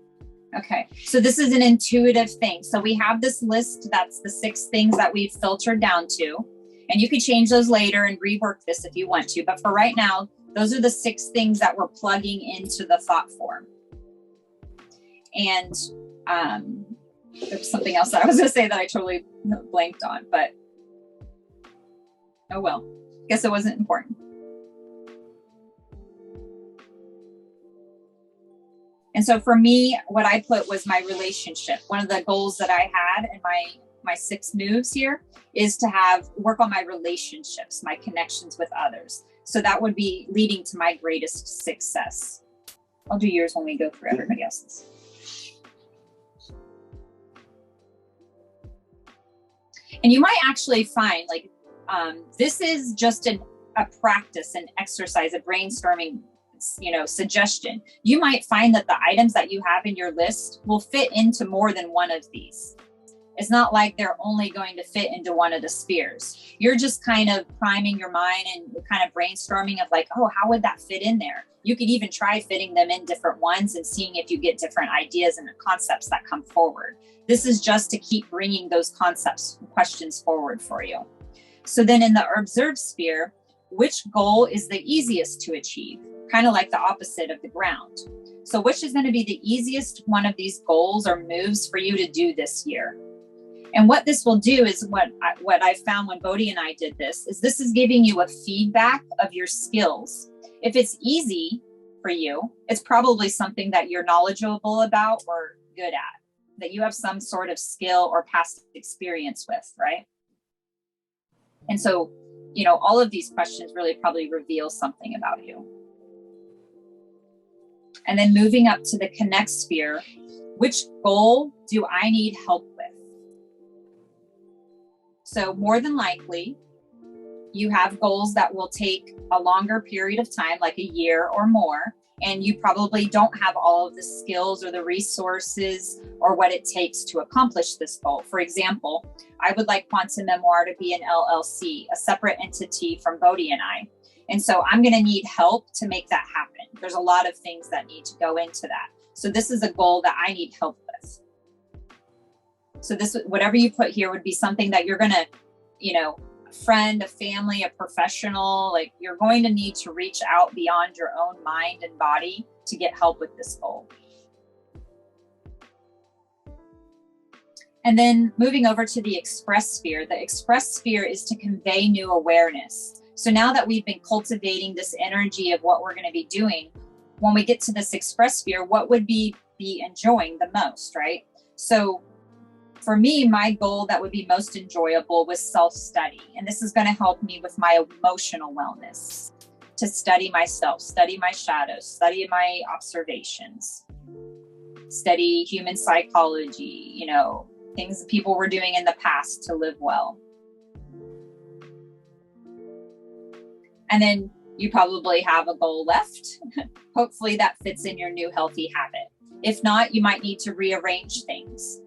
Okay, so this is an intuitive thing. So we have this list, that's the 6 things that we've filtered down to. And you can change those later and rework this if you want to. But for right now, those are the 6 things that we're plugging into the thought form. And there's something else that I was going to say that I totally blanked on, but oh well, guess it wasn't important. And so for me, what I put was my relationship. One of the goals that I had in my 6 moves here is to work on my relationships, my connections with others. So that would be leading to my greatest success. I'll do yours when we go through everybody else's. And you might actually find like, this is just a practice, an exercise, a brainstorming, suggestion. You might find that the items that you have in your list will fit into more than one of these. It's not like they're only going to fit into one of the spheres. You're just kind of priming your mind and kind of brainstorming of like, oh, how would that fit in there? You could even try fitting them in different ones and seeing if you get different ideas and concepts that come forward. This is just to keep bringing those concepts and questions forward for you. So then in the observe sphere, which goal is the easiest to achieve? Kind of like the opposite of the ground. So which is going to be the easiest one of these goals or moves for you to do this year? And what this will do is what I found when Bodhi and I did this is giving you a feedback of your skills. If it's easy for you, it's probably something that you're knowledgeable about or good at, that you have some sort of skill or past experience with, right? And so, all of these questions really probably reveal something about you. And then moving up to the connect sphere, which goal do I need help with? So more than likely, you have goals that will take a longer period of time, like a year or more, and you probably don't have all of the skills or the resources or what it takes to accomplish this goal. For example, I would like Quantum MeMoir to be an LLC, a separate entity from Bodhi and I. And so I'm going to need help to make that happen. There's a lot of things that need to go into that. So this is a goal that I need help with. So this, whatever you put here would be something that you're going to, a friend, a family, a professional, like you're going to need to reach out beyond your own mind and body to get help with this goal. And then moving over to the express sphere, the express sphere is to convey new awareness. So now that we've been cultivating this energy of what we're going to be doing, when we get to this express sphere, what would be enjoying the most, right? So for me, my goal that would be most enjoyable was self-study. And this is going to help me with my emotional wellness, to study myself, study my shadows, study my observations, study human psychology, things that people were doing in the past to live well. And then you probably have a goal left. Hopefully that fits in your new healthy habit. If not, you might need to rearrange things.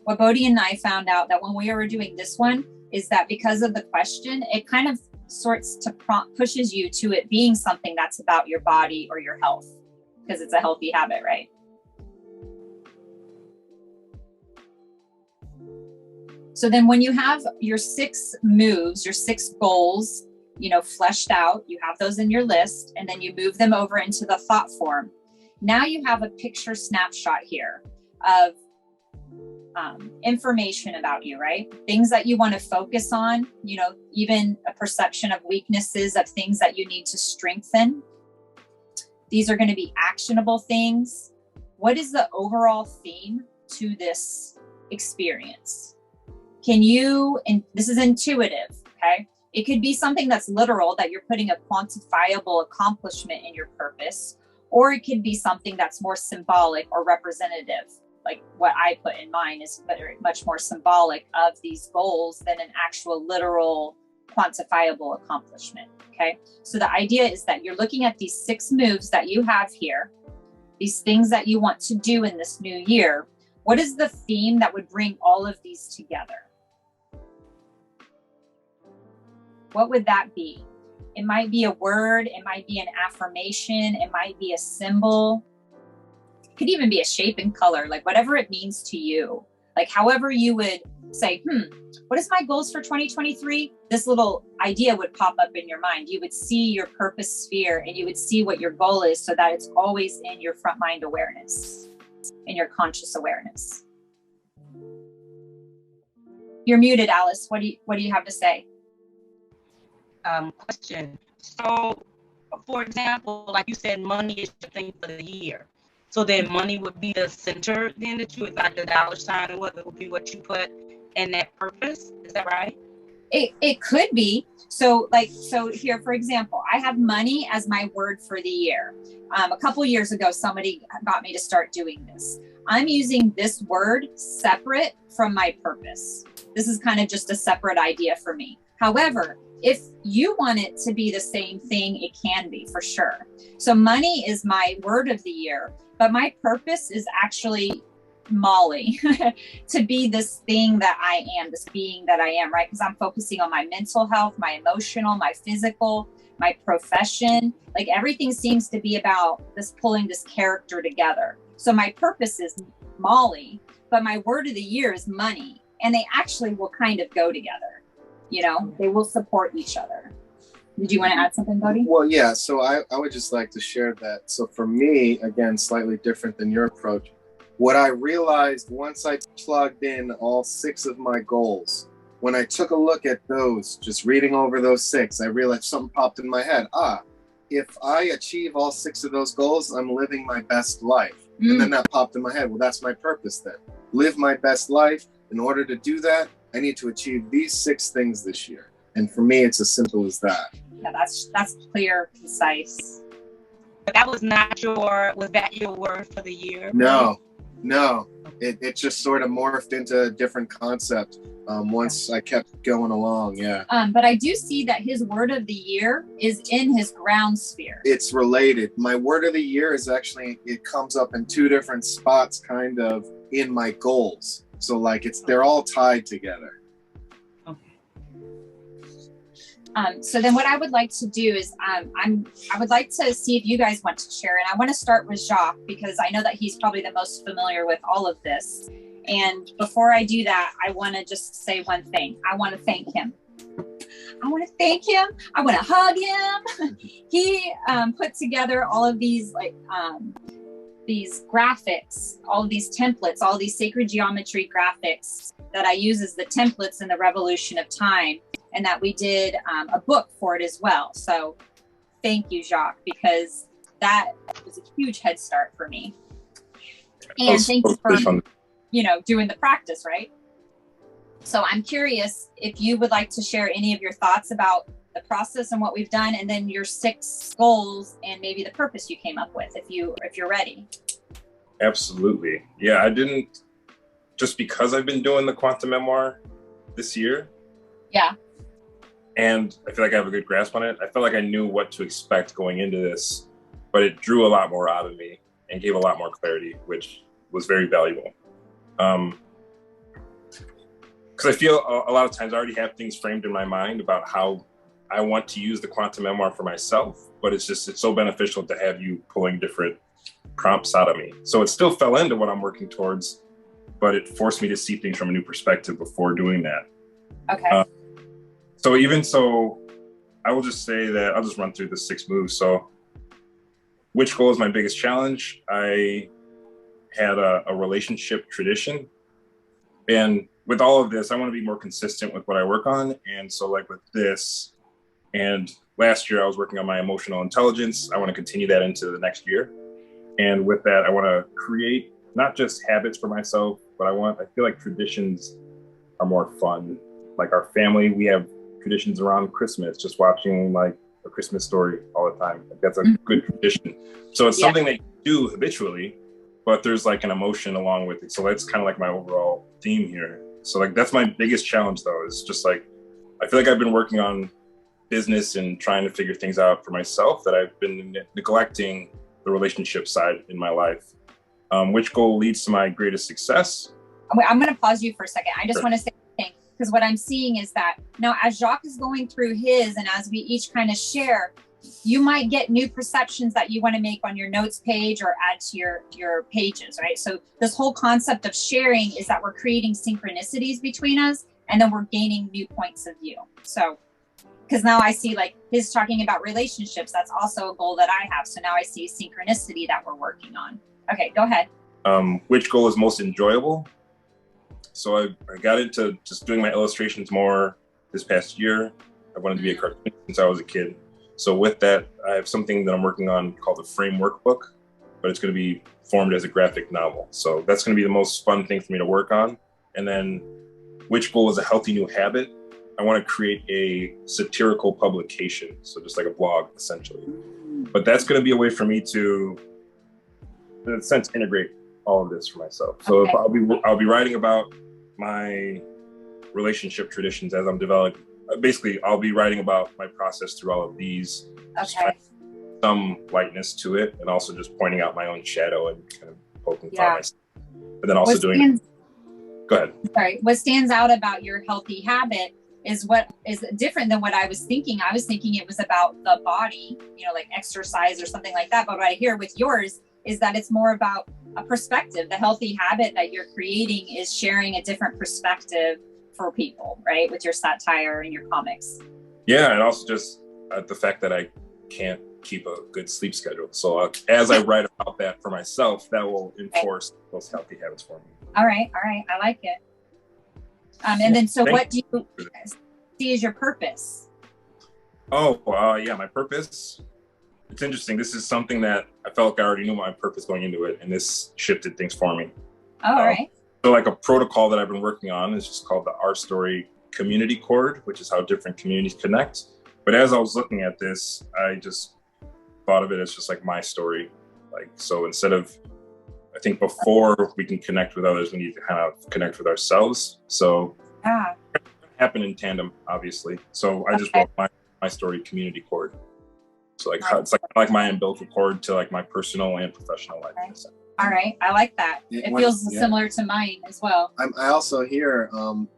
What Bodhi and I found out that when we were doing this one is that because of the question, it kind of pushes you to it being something that's about your body or your health, because it's a healthy habit, right? So then when you have your 6 moves, your 6 goals, fleshed out, you have those in your list, and then you move them over into the thought form. Now you have a picture snapshot here of information about you, right? Things that you want to focus on, even a perception of weaknesses, of things that you need to strengthen. These are going to be actionable things. What is the overall theme to this experience? And this is intuitive, okay? It could be something that's literal, that you're putting a quantifiable accomplishment in your purpose, or it could be something that's more symbolic or representative. Like what I put in mine is much more symbolic of these goals than an actual literal quantifiable accomplishment, okay? So the idea is that you're looking at these 6 moves that you have here, these things that you want to do in this new year. What is the theme that would bring all of these together? What would that be? It might be a word, it might be an affirmation, it might be a symbol. It could even be a shape and color, like whatever it means to you. Like however you would say, what is my goals for 2023? This little idea would pop up in your mind. You would see your purpose sphere and you would see what your goal is, so that it's always in your front mind awareness, in your conscious awareness. You're muted, Alice. What do you have to say? Question. So, for example, like you said, money is your thing for the year. So then money would be the center then that you would, like the dollar sign, and what would be what you put in that purpose. Is that right? It could be. So here, for example, I have money as my word for the year. A couple years ago, somebody got me to start doing this. I'm using this word separate from my purpose. This is kind of just a separate idea for me. However, if you want it to be the same thing, it can be, for sure. So money is my word of the year, but my purpose is actually Molly, to be this thing that I am, this being that I am, right? Because I'm focusing on my mental health, my emotional, my physical, my profession. Like everything seems to be about this, pulling this character together. So my purpose is Molly, but my word of the year is money. And they actually will kind of go together. You know, they will support each other. Did you want to add something, Bodhi? Well, yeah. So I would just like to share that. So for me, again, slightly different than your approach. What I realized once I plugged in all 6 of my goals, when I took a look at those, just reading over those 6, I realized something popped in my head. If I achieve all 6 of those goals, I'm living my best life. And then that popped in my head. Well, that's my purpose then. Live my best life. In order to do that, I need to achieve these 6 things this year. And for me, it's as simple as that. Yeah, that's clear, concise. But that was not was that your word for the year? No, it just sort of morphed into a different concept once I kept going along, yeah. But I do see that his word of the year is in his ground sphere. It's related. My word of the year is actually, it comes up in 2 different spots kind of in my goals. So like they're all tied together. So then what I would like to do is I would like to see if you guys want to share. And I want to start with Jacques, because I know that he's probably the most familiar with all of this. And before I do that, I want to just say one thing. I want to thank him. I want to thank him. I want to hug him. He put together all of these these graphics, all of these templates, all these sacred geometry graphics that I use as the templates in the Revolution of Time, and that we did a book for it as well. So thank you, Jacques, because that was a huge head start for me. And thank you for, doing the practice, right? So I'm curious if you would like to share any of your thoughts about the process and what we've done, and then your 6 goals and maybe the purpose you came up with, if you're ready. Absolutely. Yeah, I didn't, just because I've been doing the Quantum MeMoir this year. Yeah. And I feel like I have a good grasp on it. I felt like I knew what to expect going into this, but it drew a lot more out of me and gave a lot more clarity, which was very valuable. Because I feel a lot of times I already have things framed in my mind about how I want to use the Quantum MeMoir for myself, but it's so beneficial to have you pulling different prompts out of me. So it still fell into what I'm working towards, but it forced me to see things from a new perspective before doing that. Okay. So I will just say that I'll just run through the 6 moves. So which goal is my biggest challenge? I had a relationship tradition. And with all of this, I want to be more consistent with what I work on. And so like with this, and last year I was working on my emotional intelligence. I want to continue that into the next year. And with that, I want to create not just habits for myself, but I feel like traditions are more fun. Like our family, we have traditions around Christmas, just watching like a Christmas story all the time. Like that's a good tradition. So it's something that you do habitually, but there's like an emotion along with it. So that's kind of like my overall theme here. So like, that's my biggest challenge though, is just like, I feel like I've been working on business and trying to figure things out for myself, that I've been neglecting the relationship side in my life. Which goal leads to my greatest success? I'm going to pause you for a second. I just want to say something, because what I'm seeing is that now as Jacques is going through his, and as we each kind of share, you might get new perceptions that you want to make on your notes page or add to your pages, right? So this whole concept of sharing is that we're creating synchronicities between us, and then we're gaining new points of view. So, because now I see, like, his talking about relationships. That's also a goal that I have. So now I see synchronicity that we're working on. Okay, go ahead. Which goal is most enjoyable? So I got into just doing my illustrations more this past year. I wanted to be a cartoonist since I was a kid. So with that, I have something that I'm working on called the Framework Book, but it's going to be formed as a graphic novel. So that's going to be the most fun thing for me to work on. And then which goal is a healthy new habit? I want to create a satirical publication. So just like a blog, essentially. But that's going to be a way for me to, in a sense, integrate all of this for myself. So Okay. if I'll be writing about my relationship traditions as I'm developing. Basically, I'll be writing about my process through all of these. Just Okay. trying to add some lightness to it, and also just pointing out my own shadow and kind of poking fun at myself. But then also go ahead. Sorry. What stands out about your healthy habit is what is different than what I was thinking. I was thinking it was about the body, like exercise or something like that. But what I hear with yours is that it's more about a perspective. The healthy habit that you're creating is sharing a different perspective for people, right? With your satire and your comics. Yeah, and also just the fact that I can't keep a good sleep schedule. So as I write about that for myself, that will enforce those healthy habits for me. All right. I like it. And then, so what do you see as your purpose? Yeah, my purpose. It's interesting. This is something that I felt like I already knew my purpose going into it, and this shifted things for me. Oh, all right. So like a protocol that I've been working on is just called the Our Story Community Chord, which is how different communities connect. But as I was looking at this, I just thought of it as just like my story. Like, so instead of, I think before we can connect with others, we need to kind of connect with ourselves. So it happened in tandem, obviously. So I just wrote my story community chord. So like it's like my umbilical cord to like my personal and professional life. Okay. All right. I like that. It feels similar to mine as well. I also hear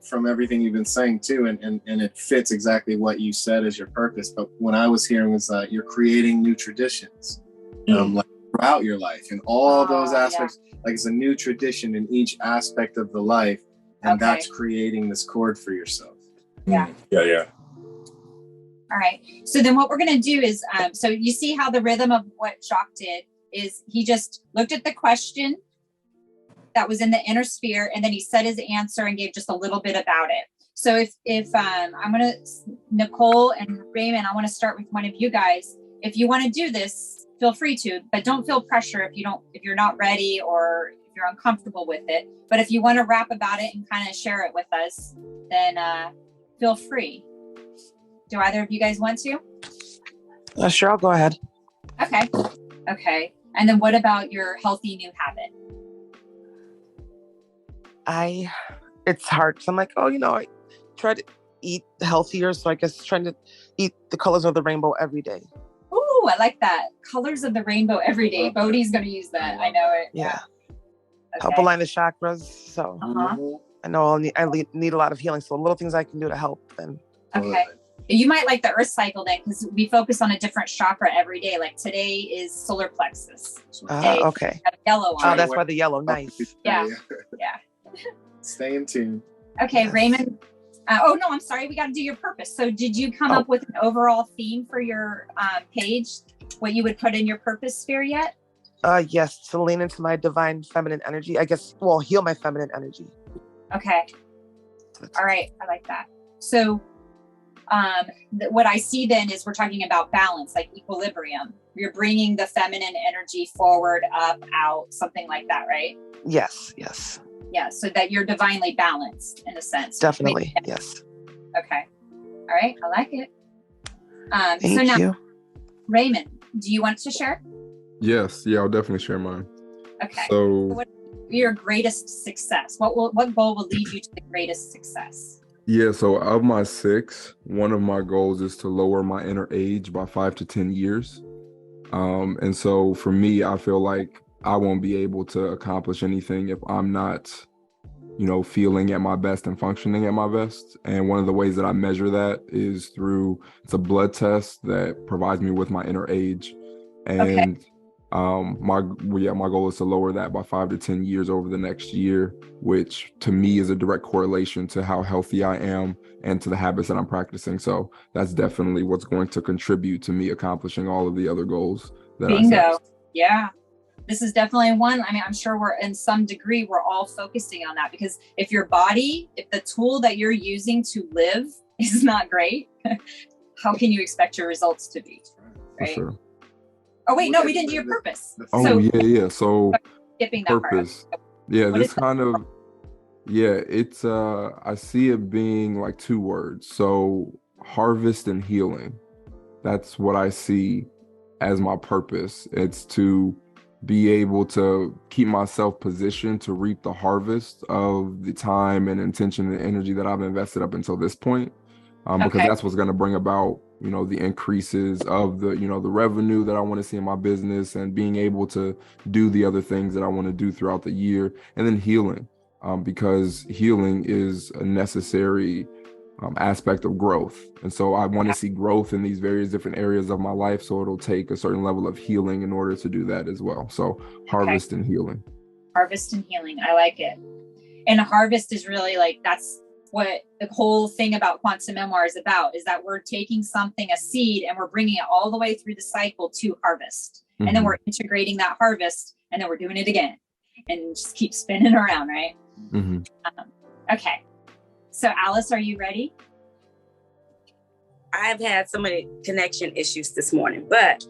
from everything you've been saying too, and it fits exactly what you said as your purpose. But what I was hearing was that you're creating new traditions like throughout your life and all those aspects. Like it's a new tradition in each aspect of the life, and that's creating this chord for yourself. Yeah. All right. So then what we're going to do is, so you see how the rhythm of what Jacques did is he just looked at the question that was in the inner sphere, and then he said his answer and gave just a little bit about it. So if I'm going to, Nicole and Raymond, I want to start with one of you guys. If you want to do this, feel free to, but don't feel pressure if you're not ready or if you're uncomfortable with it. But if you want to rap about it and kind of share it with us, then feel free. Do either of you guys want to? Sure, I'll go ahead. Okay. And then what about your healthy new habit? It's hard. So I'm like, I try to eat healthier. So I guess trying to eat the colors of the rainbow every day. Ooh, I like that. Colors of the rainbow every day. Bodhi's going to use that. I know it. Yeah. Okay. Help align the chakras. So Uh-huh. I know I need a lot of healing. So little things I can do to help. Then. Okay. You might like the earth cycle then, because we focus on a different chakra every day. Like today is solar plexus. Okay. We have yellow on it. That's why the yellow. Nice. Yeah. Stay in tune. Okay, Raymond. No, I'm sorry. We got to do your purpose. So did you come up with an overall theme for your page? What you would put in your purpose sphere yet? Yes, to lean into my divine feminine energy. I guess, heal my feminine energy. Okay. All right. I like that. So what I see then is we're talking about balance, like equilibrium. You're bringing the feminine energy forward, up, out, something like that, right? Yes. Yeah. So that you're divinely balanced in a sense. Definitely. Yes. Okay. All right. I like it. Thank you. Raymond, do you want to share? Yes. Yeah, I'll definitely share mine. Okay. So what your greatest success? What goal will lead you to the greatest success? Yeah, so of my 6, one of my goals is to lower my inner age by 5 to 10 years. And so for me, I feel like I won't be able to accomplish anything if I'm not feeling at my best and functioning at my best. And one of the ways that I measure that is through, it's a blood test that provides me with my inner age. And my goal is to lower that by 5 to 10 years over the next year, which to me is a direct correlation to how healthy I am and to the habits that I'm practicing. So that's definitely what's going to contribute to me accomplishing all of the other goals that Bingo. I set. Yeah. This is definitely one. I mean, I'm sure we're in some degree, we're all focusing on that, because if the tool that you're using to live is not great, how can you expect your results to be? Right? For sure. Oh, wait, no, we didn't do your purpose. Oh, yeah. So skipping that purpose. part. Yeah, What this is kind of, it's, I see it being like 2 words. So harvest and healing. That's what I see as my purpose. It's to be able to keep myself positioned to reap the harvest of the time and intention and energy that I've invested up until this point. Because that's what's going to bring about, the increases of the revenue that I want to see in my business, and being able to do the other things that I want to do throughout the year. And then healing, because healing is a necessary aspect of growth. And so I want to see growth in these various different areas of my life. So it'll take a certain level of healing in order to do that as well. So harvest and healing. Harvest and healing. I like it. And harvest is really that's what the whole thing about Quantum Memoir is about, is that we're taking something, a seed, and we're bringing it all the way through the cycle to harvest. Mm-hmm. And then we're integrating that harvest, and then we're doing it again, and just keep spinning around, right? Mm-hmm. Okay. So Alice, are you ready? I've had so many connection issues this morning, but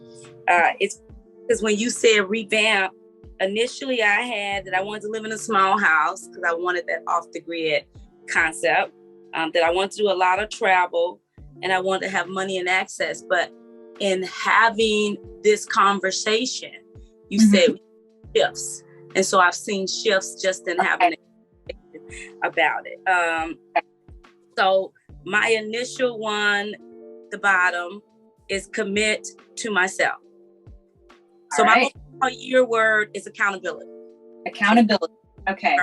it's because when you said revamp, initially I had that I wanted to live in a small house because I wanted that off the grid concept, that I wanted to do a lot of travel, and I wanted to have money and access. But in having this conversation, you said shifts. And so I've seen shifts just in having about it. So my initial one, the bottom, is commit to myself. So my year word is accountability. Accountability. Okay.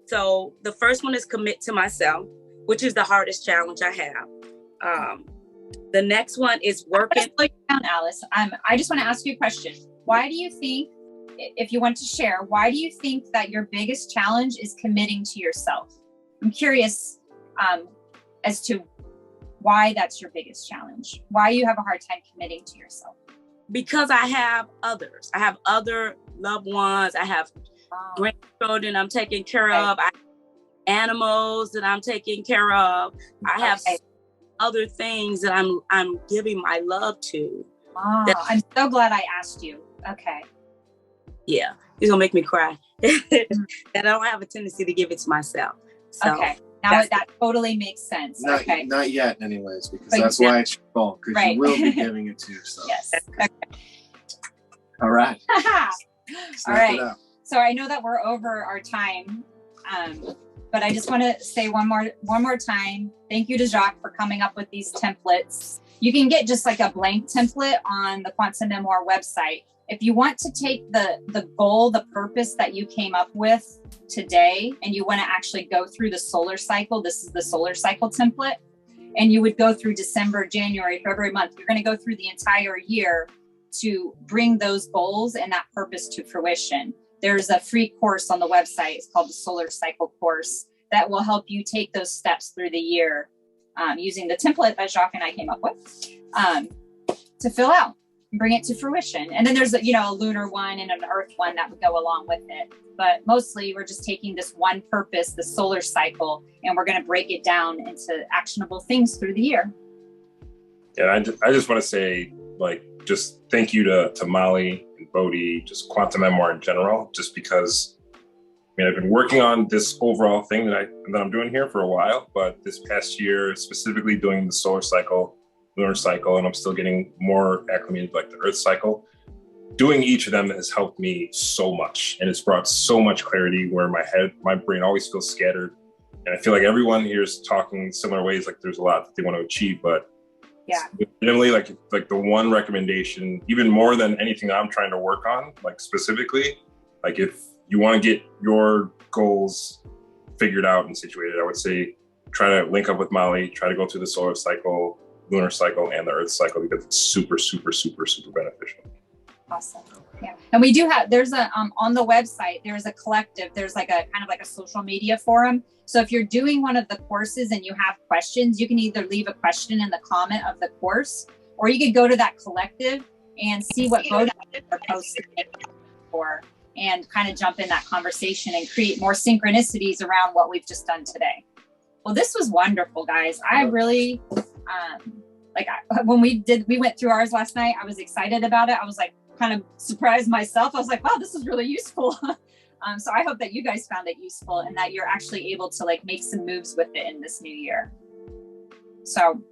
So the first one is commit to myself, which is the hardest challenge I have. The next one is working. Down, Alice. I just want to ask you a question. Why do you think, if you want to share, why do you think that your biggest challenge is committing to yourself? I'm curious as to why that's your biggest challenge, why you have a hard time committing to yourself. Because I have others. I have other loved ones. I have grandchildren I'm taking care of. I have animals that I'm taking care of. I have other things that I'm giving my love to. I'm so glad I asked you. Okay. Yeah, it's gonna make me cry. And I don't have a tendency to give it to myself. So okay. Now that totally makes sense. Not yet, anyways, because that's why it's your fault, because you will be giving it to yourself. Yes. Okay. All right. All right. So I know that we're over our time, but I just want to say one more time, thank you to Jacques for coming up with these templates. You can get just like a blank template on the Quantum Memoir website. If you want to take the goal, the purpose that you came up with today, and you want to actually go through the solar cycle, this is the solar cycle template, and you would go through December, January, February month. You're going to go through the entire year to bring those goals and that purpose to fruition. There's a free course on the website. It's called the Solar Cycle course that will help you take those steps through the year using the template that Jacques and I came up with to fill out. Bring it to fruition. And then there's a lunar one and an earth one that would go along with it. But mostly we're just taking this one purpose, the solar cycle, and we're going to break it down into actionable things through the year. Yeah, I just want to say, just thank you to Molly and Bodhi, just Quantum Memoir in general, just because, I've been working on this overall thing that I'm doing here for a while, but this past year, specifically doing the solar cycle, lunar cycle, and I'm still getting more acclimated like the earth cycle. Doing each of them has helped me so much, and it's brought so much clarity where my brain always feels scattered. And I feel like everyone here is talking similar ways, like there's a lot that they want to achieve, but generally like the one recommendation, even more than anything I'm trying to work on, like specifically, like if you want to get your goals figured out and situated, I would say try to link up with Molly, try to go through the solar cycle, lunar cycle, and the Earth cycle, because it's super, super, super, super beneficial. Awesome. Yeah. And we do have, there's a, on the website, there's a collective, there's like a kind of like a social media forum. So if you're doing one of the courses and you have questions, you can either leave a question in the comment of the course, or you could go to that collective and see what both are posted for, and kind of jump in that conversation and create more synchronicities around what we've just done today. Well, this was wonderful, guys. I really, when we went through ours last night, I was excited about it. I was like, kind of surprised myself. I was like, wow, this is really useful. So I hope that you guys found it useful and that you're actually able to like make some moves with it in this new year. So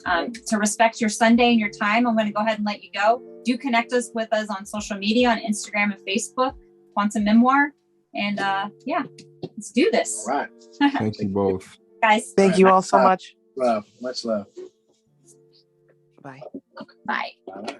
to respect your Sunday and your time, I'm going to go ahead and let you go. Do connect us with us on social media, on Instagram and Facebook, Quantum MeMoir. And yeah, let's do this. All right. Thank you both. Guys. Thank you all so much. Love. Much love. Bye. Bye. Bye.